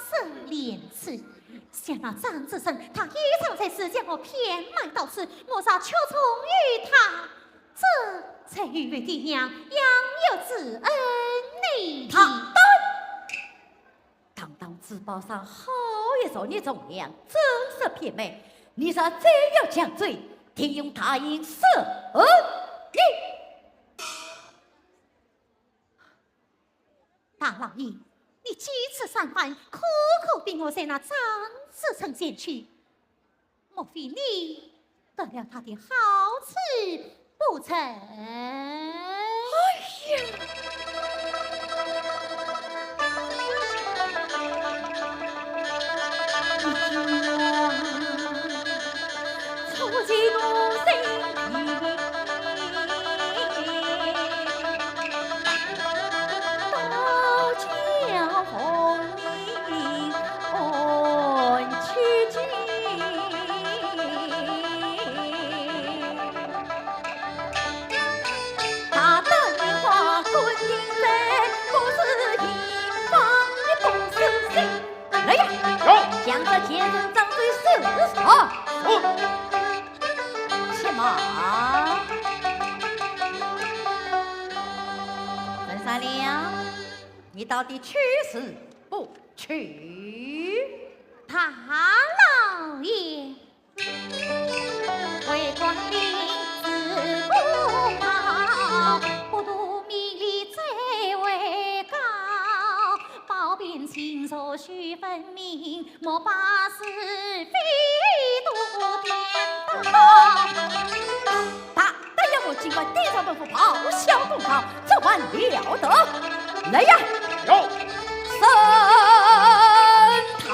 生廉耻。想那张子成，他一场才是将我骗卖到此，我咋求从于他？这才与为爹娘养有之恩呢？他当自报上好一手你重量，真是嫔媚。你说真要降罪，天用答应赦你。大老爷，你几次三番苦苦逼我在那张子成前去，莫非你得了他的好处不成？哎呀！初见我心道教红名安取经，他的年华滚定在，不是一方的不是心。来呀，将这铁人掌嘴试上。且慢，陈三娘，你到底去是不去？大老爷，为官吏自公道，不图名利最为高，褒贬亲仇须分明，莫把是非都颠倒。但要我尽管地上本府咆哮公堂，这还了得？来呀！有。升堂。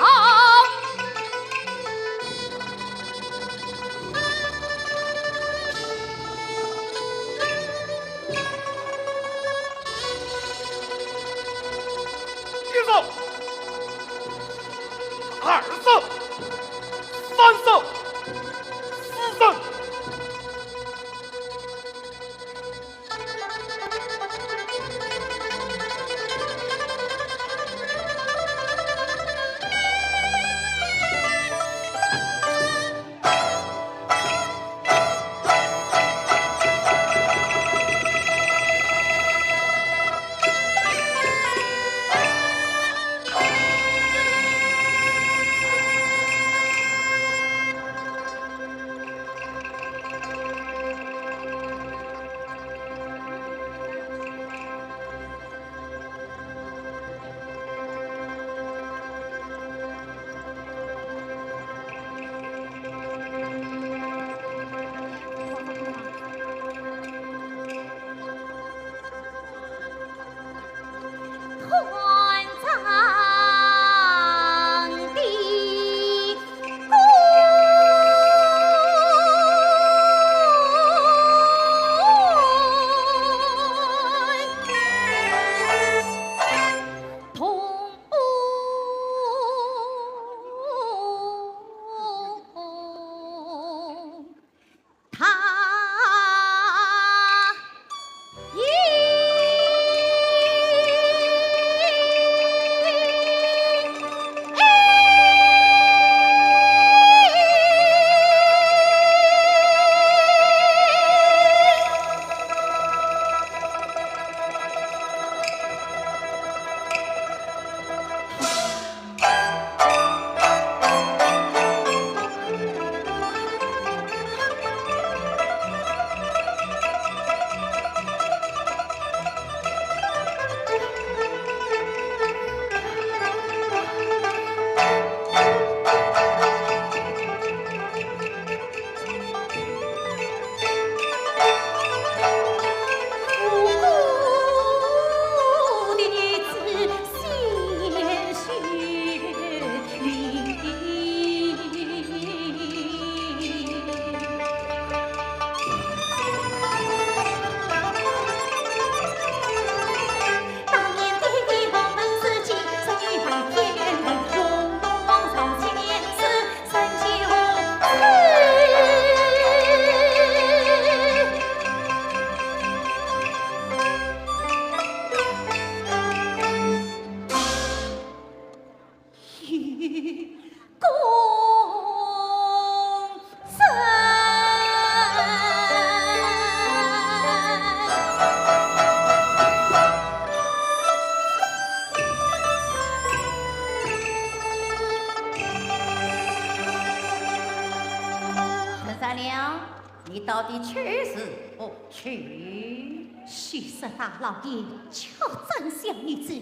你到底去是不去？许是大老爷却真想女子，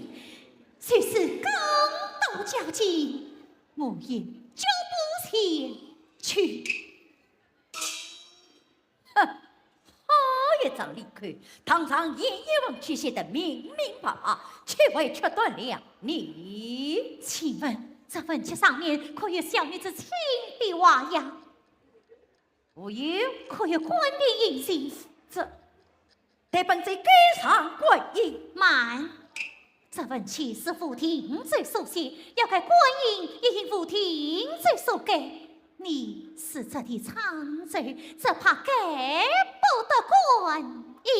虽是公道交际，我也绝不前去。哼，好一张理亏！堂上一文去写的明明白白，却为却断了你。请问这文契上面可有小女子亲的话呀？无有，可有官兵隐形？这得本在街上官印慢。这文契是府廷罪所写，要该官印也应府廷罪所给。你是这的长罪，这怕给不得官印。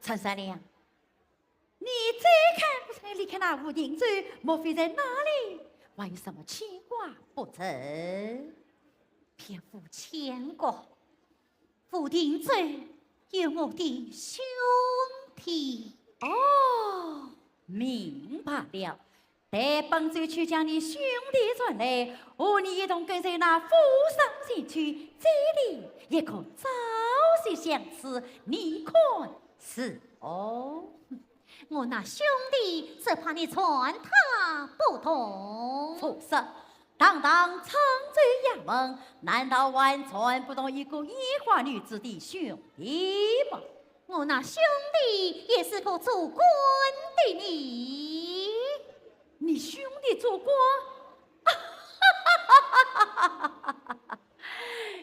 陈三娘，你再看不出来，离开那无影罪，莫非在哪里？还有什么牵挂不成？别无牵挂，府廷罪有我的兄弟。哦，明白了。待本就去将你兄弟传来，和你一同跟随那府上前去，这里也可朝夕相思。你看是哦？我那兄弟只怕你传他不同。否则，堂堂长罪衙门，难道完全不懂一个烟花女子的兄弟吗？我那兄弟也是个做官的你。你兄弟做官？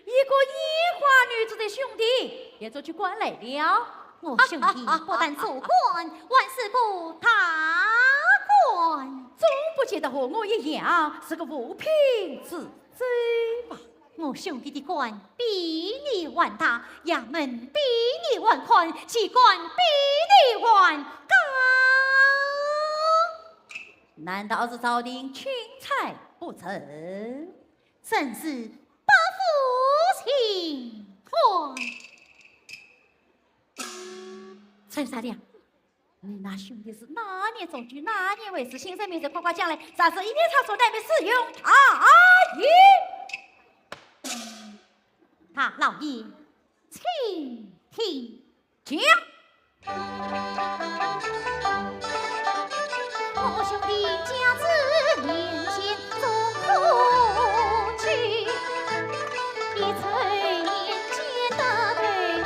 一个烟花女子的兄弟也做去官来了。我兄弟不但做官，万事不他官，总不见得和我一样是个五品之罪吧？我兄弟的官比你还大，衙门比你还宽，机关比你还高。难道是朝廷钦差不成？真是不服情况。陈三娘，你那兄弟是哪年中举，哪年为师？新生名字夸夸将来，啥时一年差所乃为使用他也。他老爷，请听讲。我兄弟家子年前做苦去，一岁年间的对你，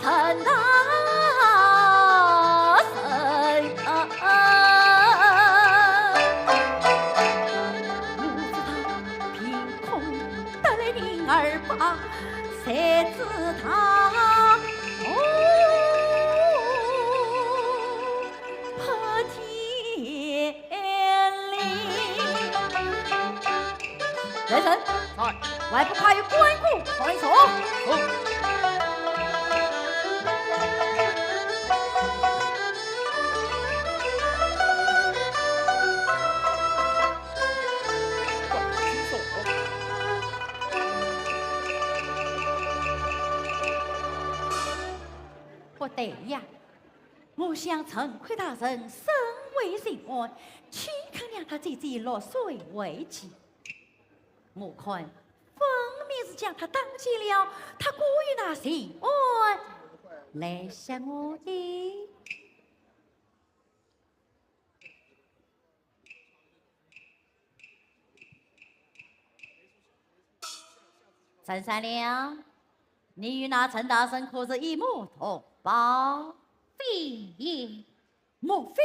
陈大圣。我知他凭空得来人儿把，谁知他破天灵。雷神，在。外部快有关顾快说。不对呀，我想陈奎大人身为人安，岂肯让他姐姐落水为妻？我看分明是将他当起了，他过于那人安来想我的。陈三娘，你与那陈大圣可是一母同胞？非也，莫非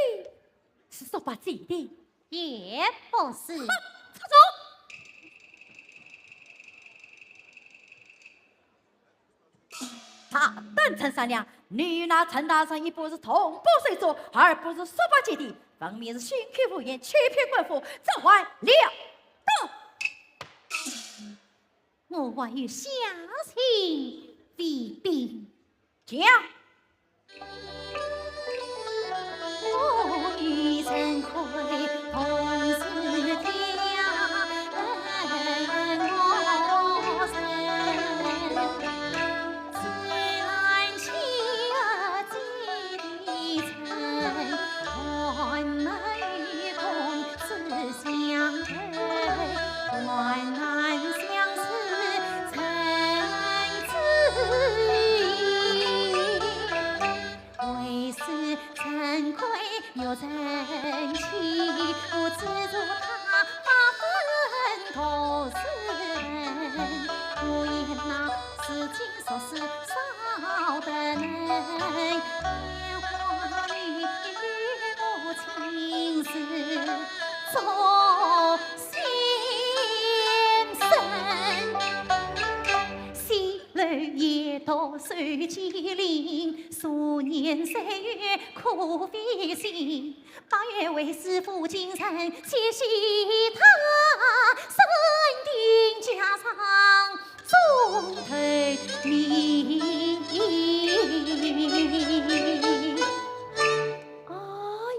是说把自己的？也不是。插手！他等陈三娘，你与那陈大圣一不是同胞水族，二不是说法姐弟，分明是心口不言，欺骗官府，这还了得？我还有小情未必讲。我与陈奎同是家我生，自然且记的陈，还能与公子相配，还难相思成知意。为是陈奎有真情，我资助他八分投资人。我言那事情说是少得能，莲花女我亲自做先生。西楼夜到受欺凌，数年岁月苦费心。八月为师父精神，谢谢他身定家上中头名。哎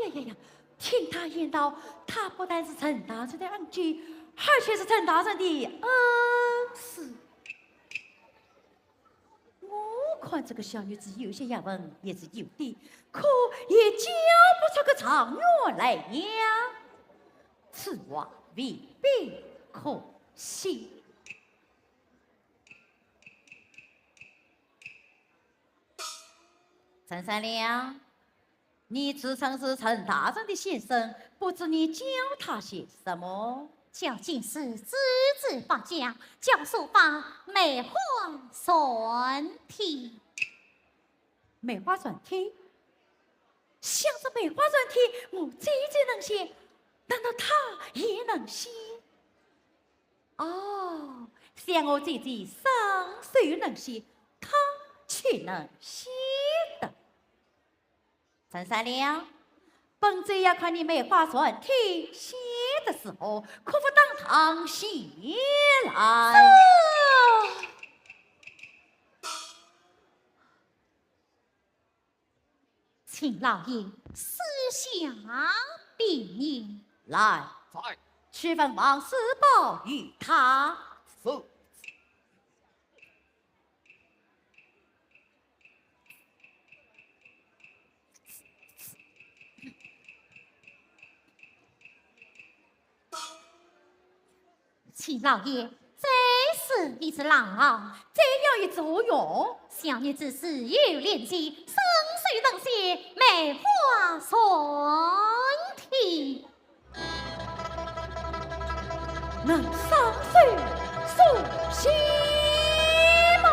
呀呀呀！听他言道，他不但是陈大圣的恩居，而且是陈大圣的恩师。我看这个小女子有些雅文也是有的，可也教不出个长远来呀。此话未必可信。陈三娘，你自称是陈大圣的先生，不知你教他些什么？教进士资质不佳，教书法梅花算题。梅花算题，想着梅花算题，我姐姐能写，难道他也能写？哦，像我姐姐双手能写，他却能写的。陈三娘，本贼要看你梅花算题写的时候，可否当堂写来？请老爷私下禀言。来，在去份王师报与他。是。请老爷，这是一只狼啊！这样一作用，小女子是有练习，生水能写梅花算题，能上水书写吗？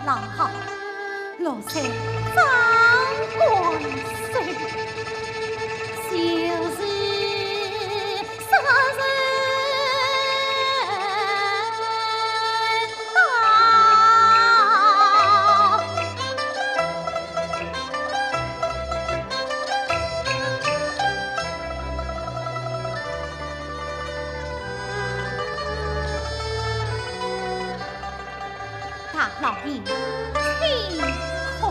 郎好，老三张冠岁，就是杀人大老爷，请喝。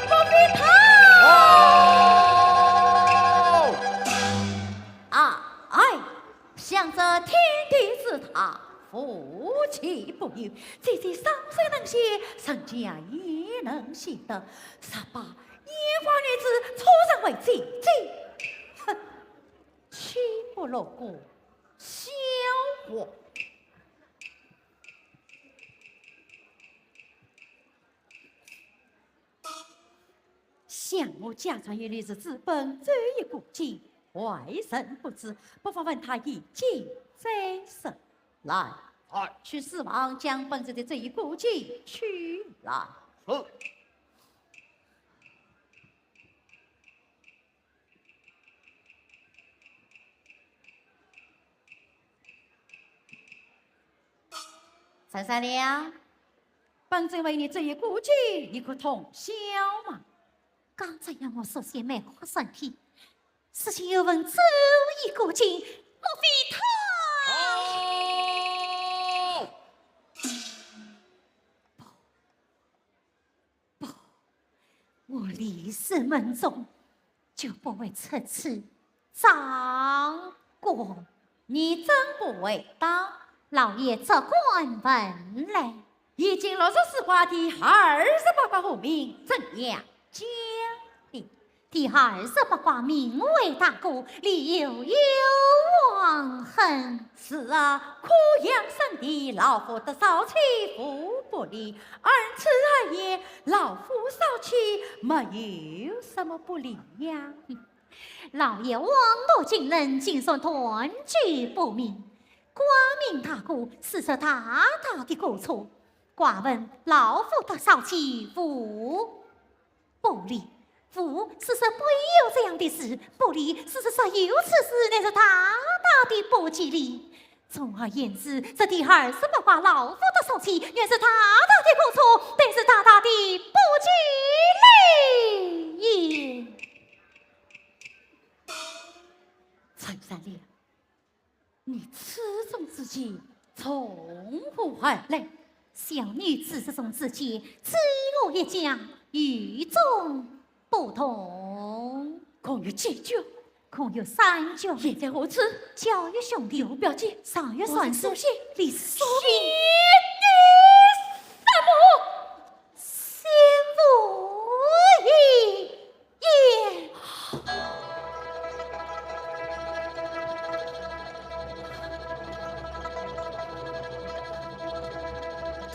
莫非他？哎，想着天地之大，夫妻不渝，姐姐上虽能写，上家也能写得，才把烟花女子出人为姐姐，哼，岂不落过笑话？想我家传一女子资本这一古今，外人不知，不妨问他一见再生。来，去四王将本子的这一古籍取来。三三娘，本子为你这一古籍，你可通晓吗？刚才让我首先梅花身体，事情有问这一古今，莫非他？不，我李氏门中就不会出此张过。你真不为当？老爷这官文来，已经落入实话第28卦户名，怎样讲的？第28卦名为大过，理由有王恨。是啊，苦养生的老夫的少妻夫不离，而此而言，老夫少妻没有什么不利呀。老爷网络惊人，精神团结不明，挂名大过，是这大大的过错。挂问老夫的少妻夫不离。夫事实不有这样的事，不离事实上有此事，那是大大的不吉利。总而言之，这第28卦老夫的手气原是大大的过错，便是大大的不吉利也。陈三娘，你此种之计从何而来？小女子这种之计，自我也讲与众不同，共有几句，共有3句。现在何此？教育兄弟，刘表姐，上月算数，历史说明。先父也。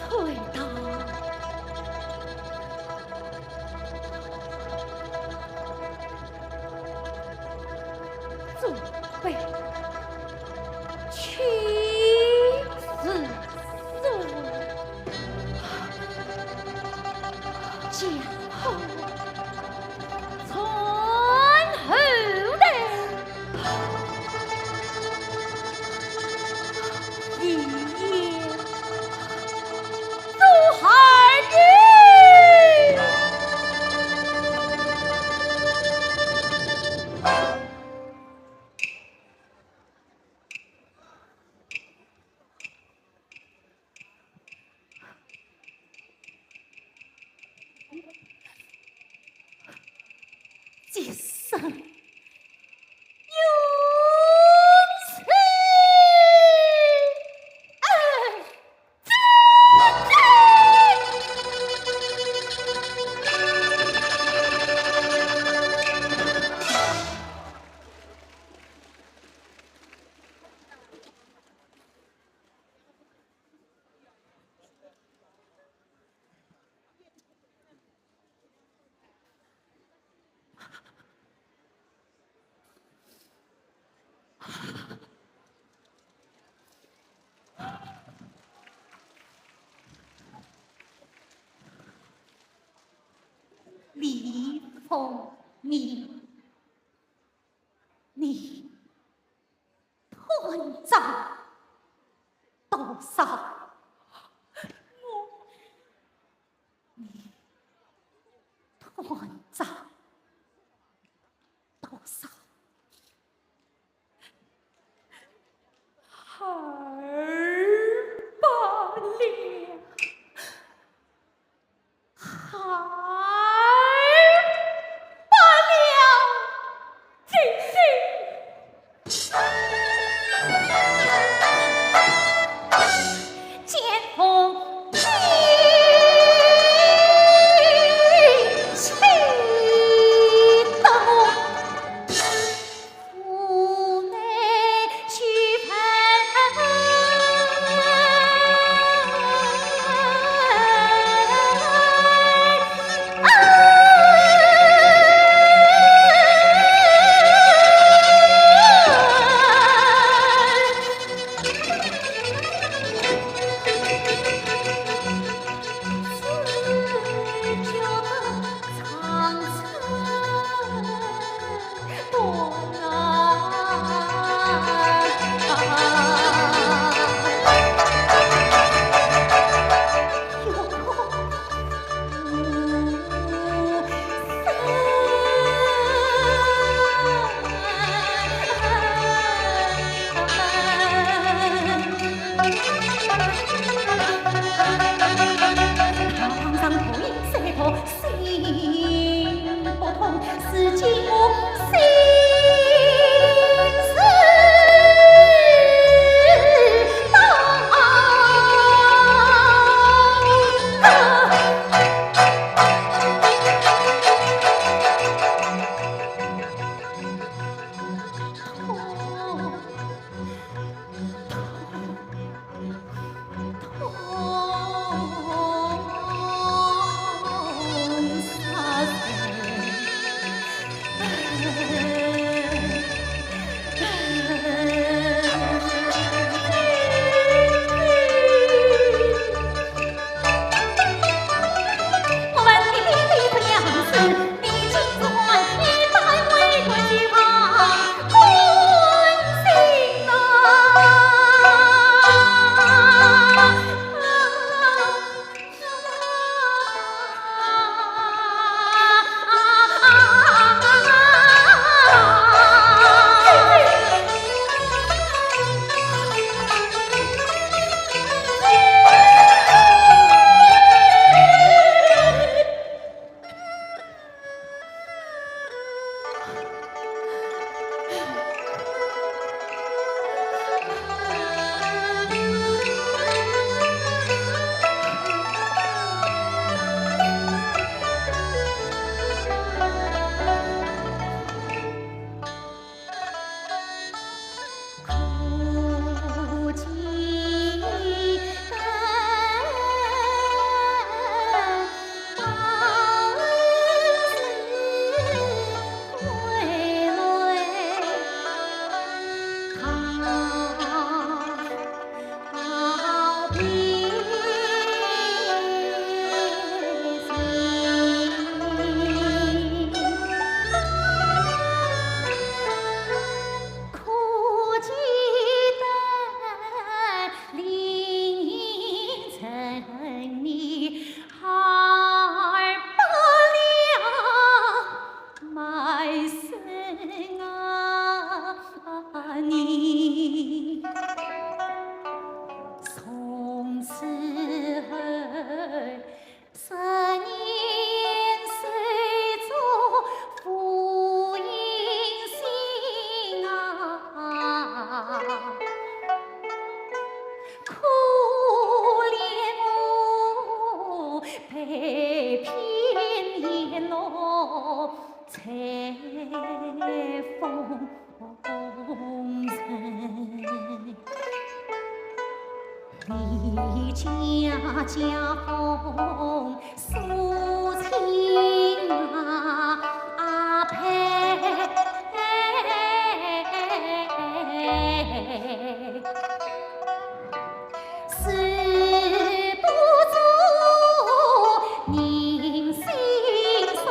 退堂。准备去死脚后从后的一夜都海女。今生永此李凤，你团长多少？团长多少？200两。见风起，得我府内去离家风诉情佩，思不足，人心送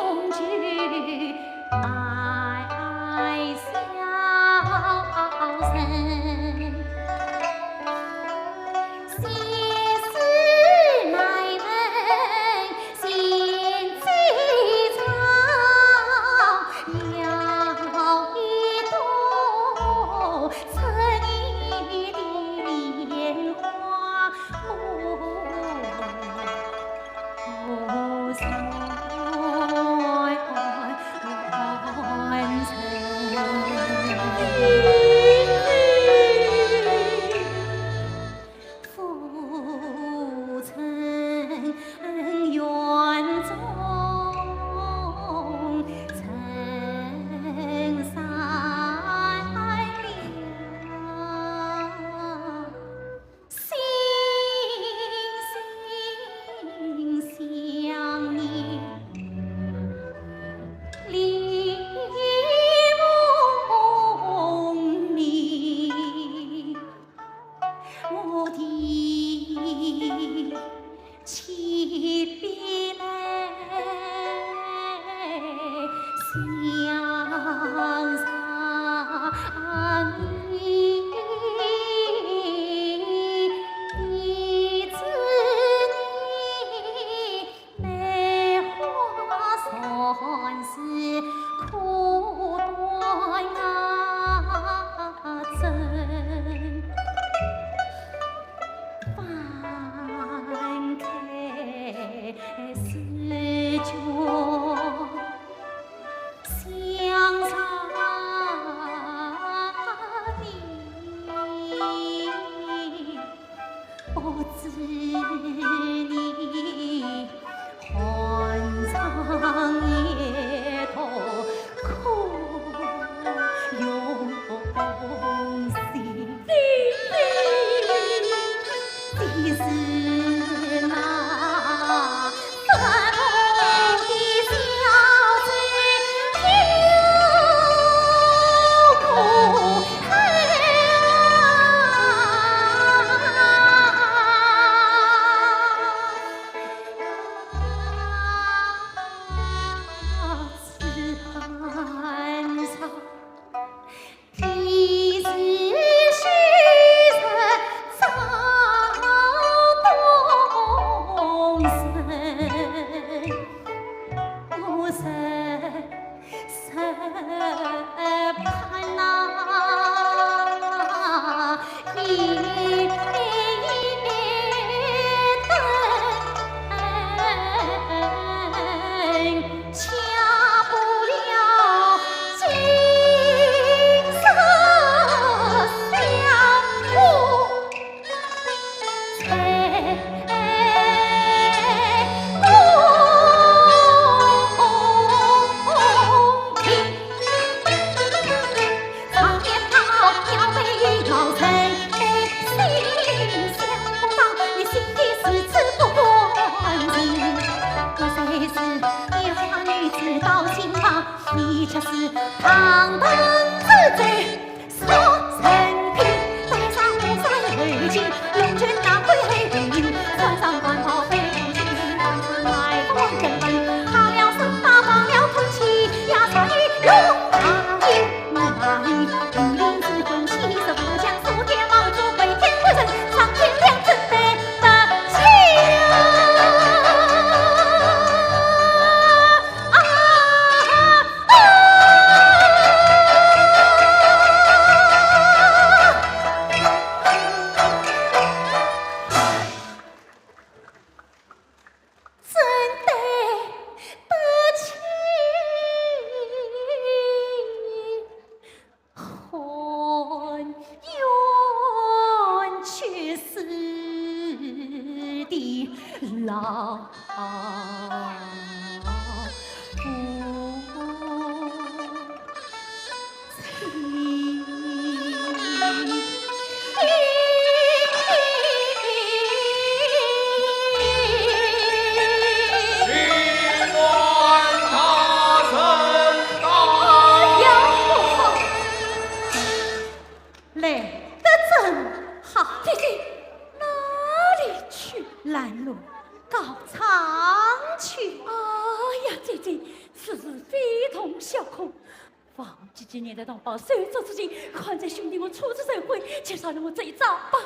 今年的同胞，随着自己，看在兄弟我出自社会，介绍了我这一招吧。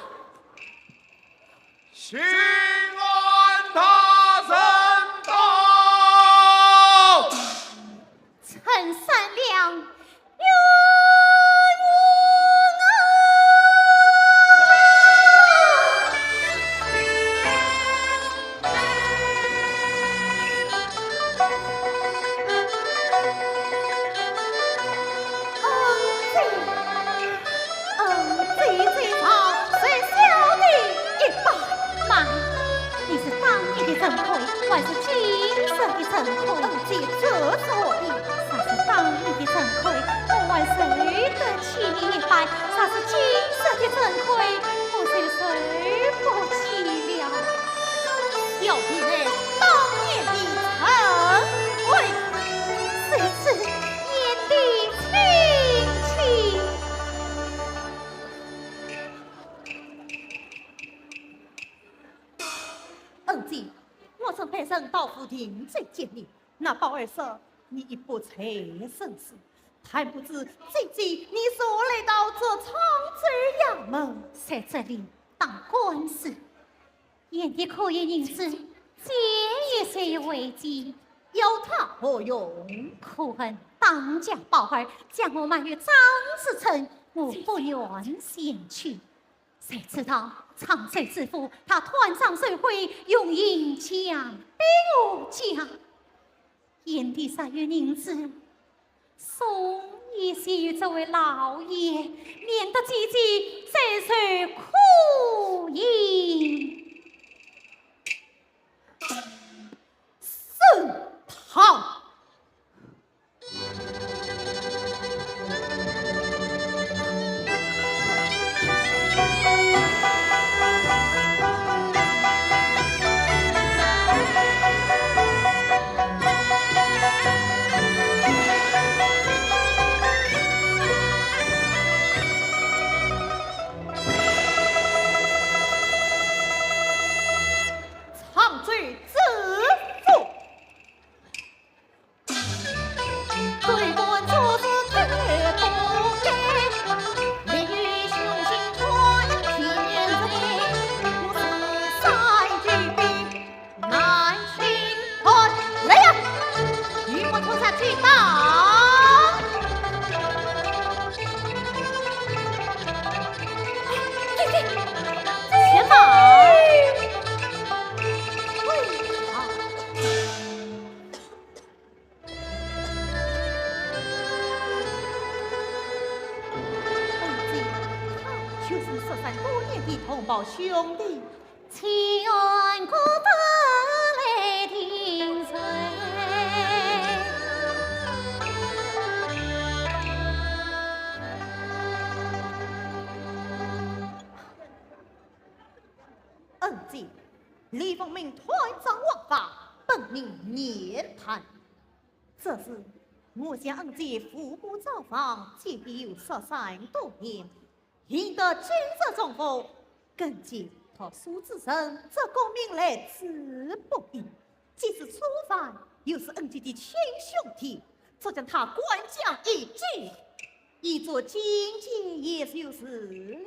巡安大神到，陈三两，来，啥是今世的珍贵，我是谁不起了？小弟妹当年的恩惠，谁知眼底清清。恩姐，我曾陪身到府庭再见你，那宝儿说你一不才生死，还不知姐姐你所来到这长治衙门，在这里当官司，眼底可以认识，借也虽为己，有他何用？可恨当家宝儿将我卖于张子成，我不愿先去。谁知道长水之父他团上水会用银枪逼我家，眼底3月银子送一些于这位老爷，免得姐姐再受苦饮。圣堂。长罪自负。对我做事绝不该，利于雄心团天罪，我是三句兵，南巡团来呀，与我拖下去打。前来。就是失散多年的同胞兄弟，千古不来听谁？恩姐，李凤鸣团长王法，本命年谈。这是我向恩姐父母造访，结必有13多年，赢得军事中锋，更见他苏之生这功名来之不易。即使初犯，又是恩姐的亲兄弟，只将他官降一职，一座金阶也就是了。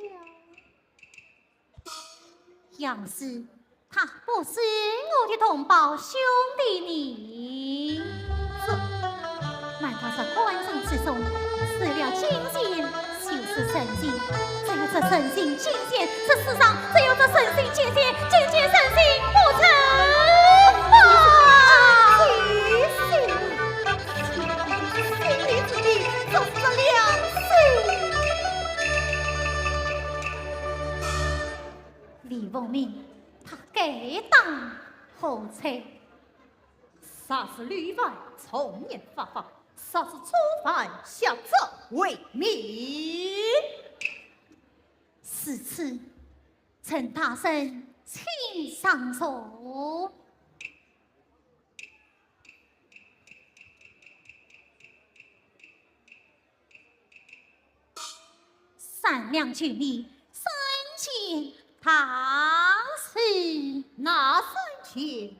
要是他不是我的同胞兄弟，你满他是官上之中，死了金剑，就是神仙。只有这神仙金剑，这世上只有这神仙金剑，金剑神仙不成啊！心里之地就是良心。李凤鸣，他该当何才？杀死吕犯，从严发放；杀死初犯，下责为民。此次陈大圣请上座。善良君你三千他是哪3000？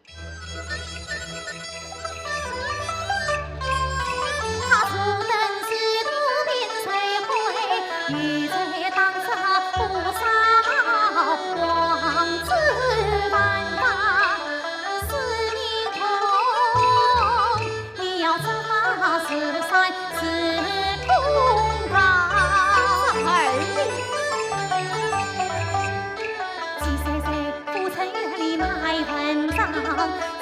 他初登仕途便摧毁，欲在当杀不杀王子万法，四面通，你要责罚13是公堂。几岁岁不曾阅历买文章，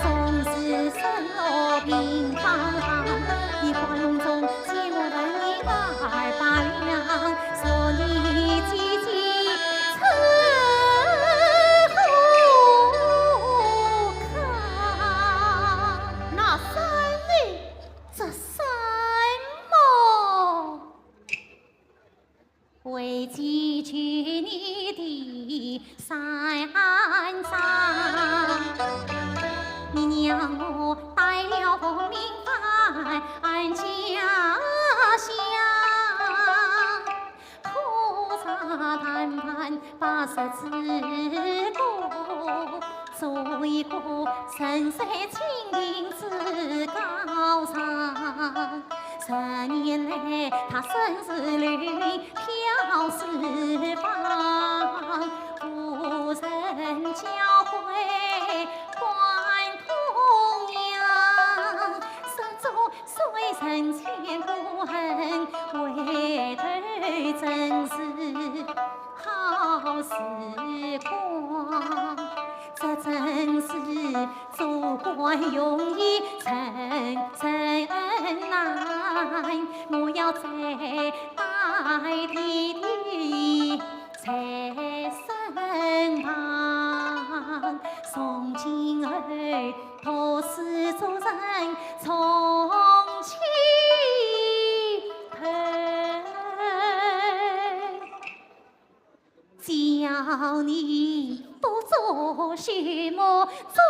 总是生活平凡。你花笼中借我问你200两，说你几几吃不康。那3年，这什么为会记取你的山上。你娘我带了功名返家乡，苦茶谈判把十字过，做一个神水清灵之高尚。10年来，他生死里飘四方，无人教诲关同样，手中虽曾千古恨，回头真是好时光。这真是做官容易成难，我要在大地里在身旁，从今儿托事做人从起头，叫你多做些么做。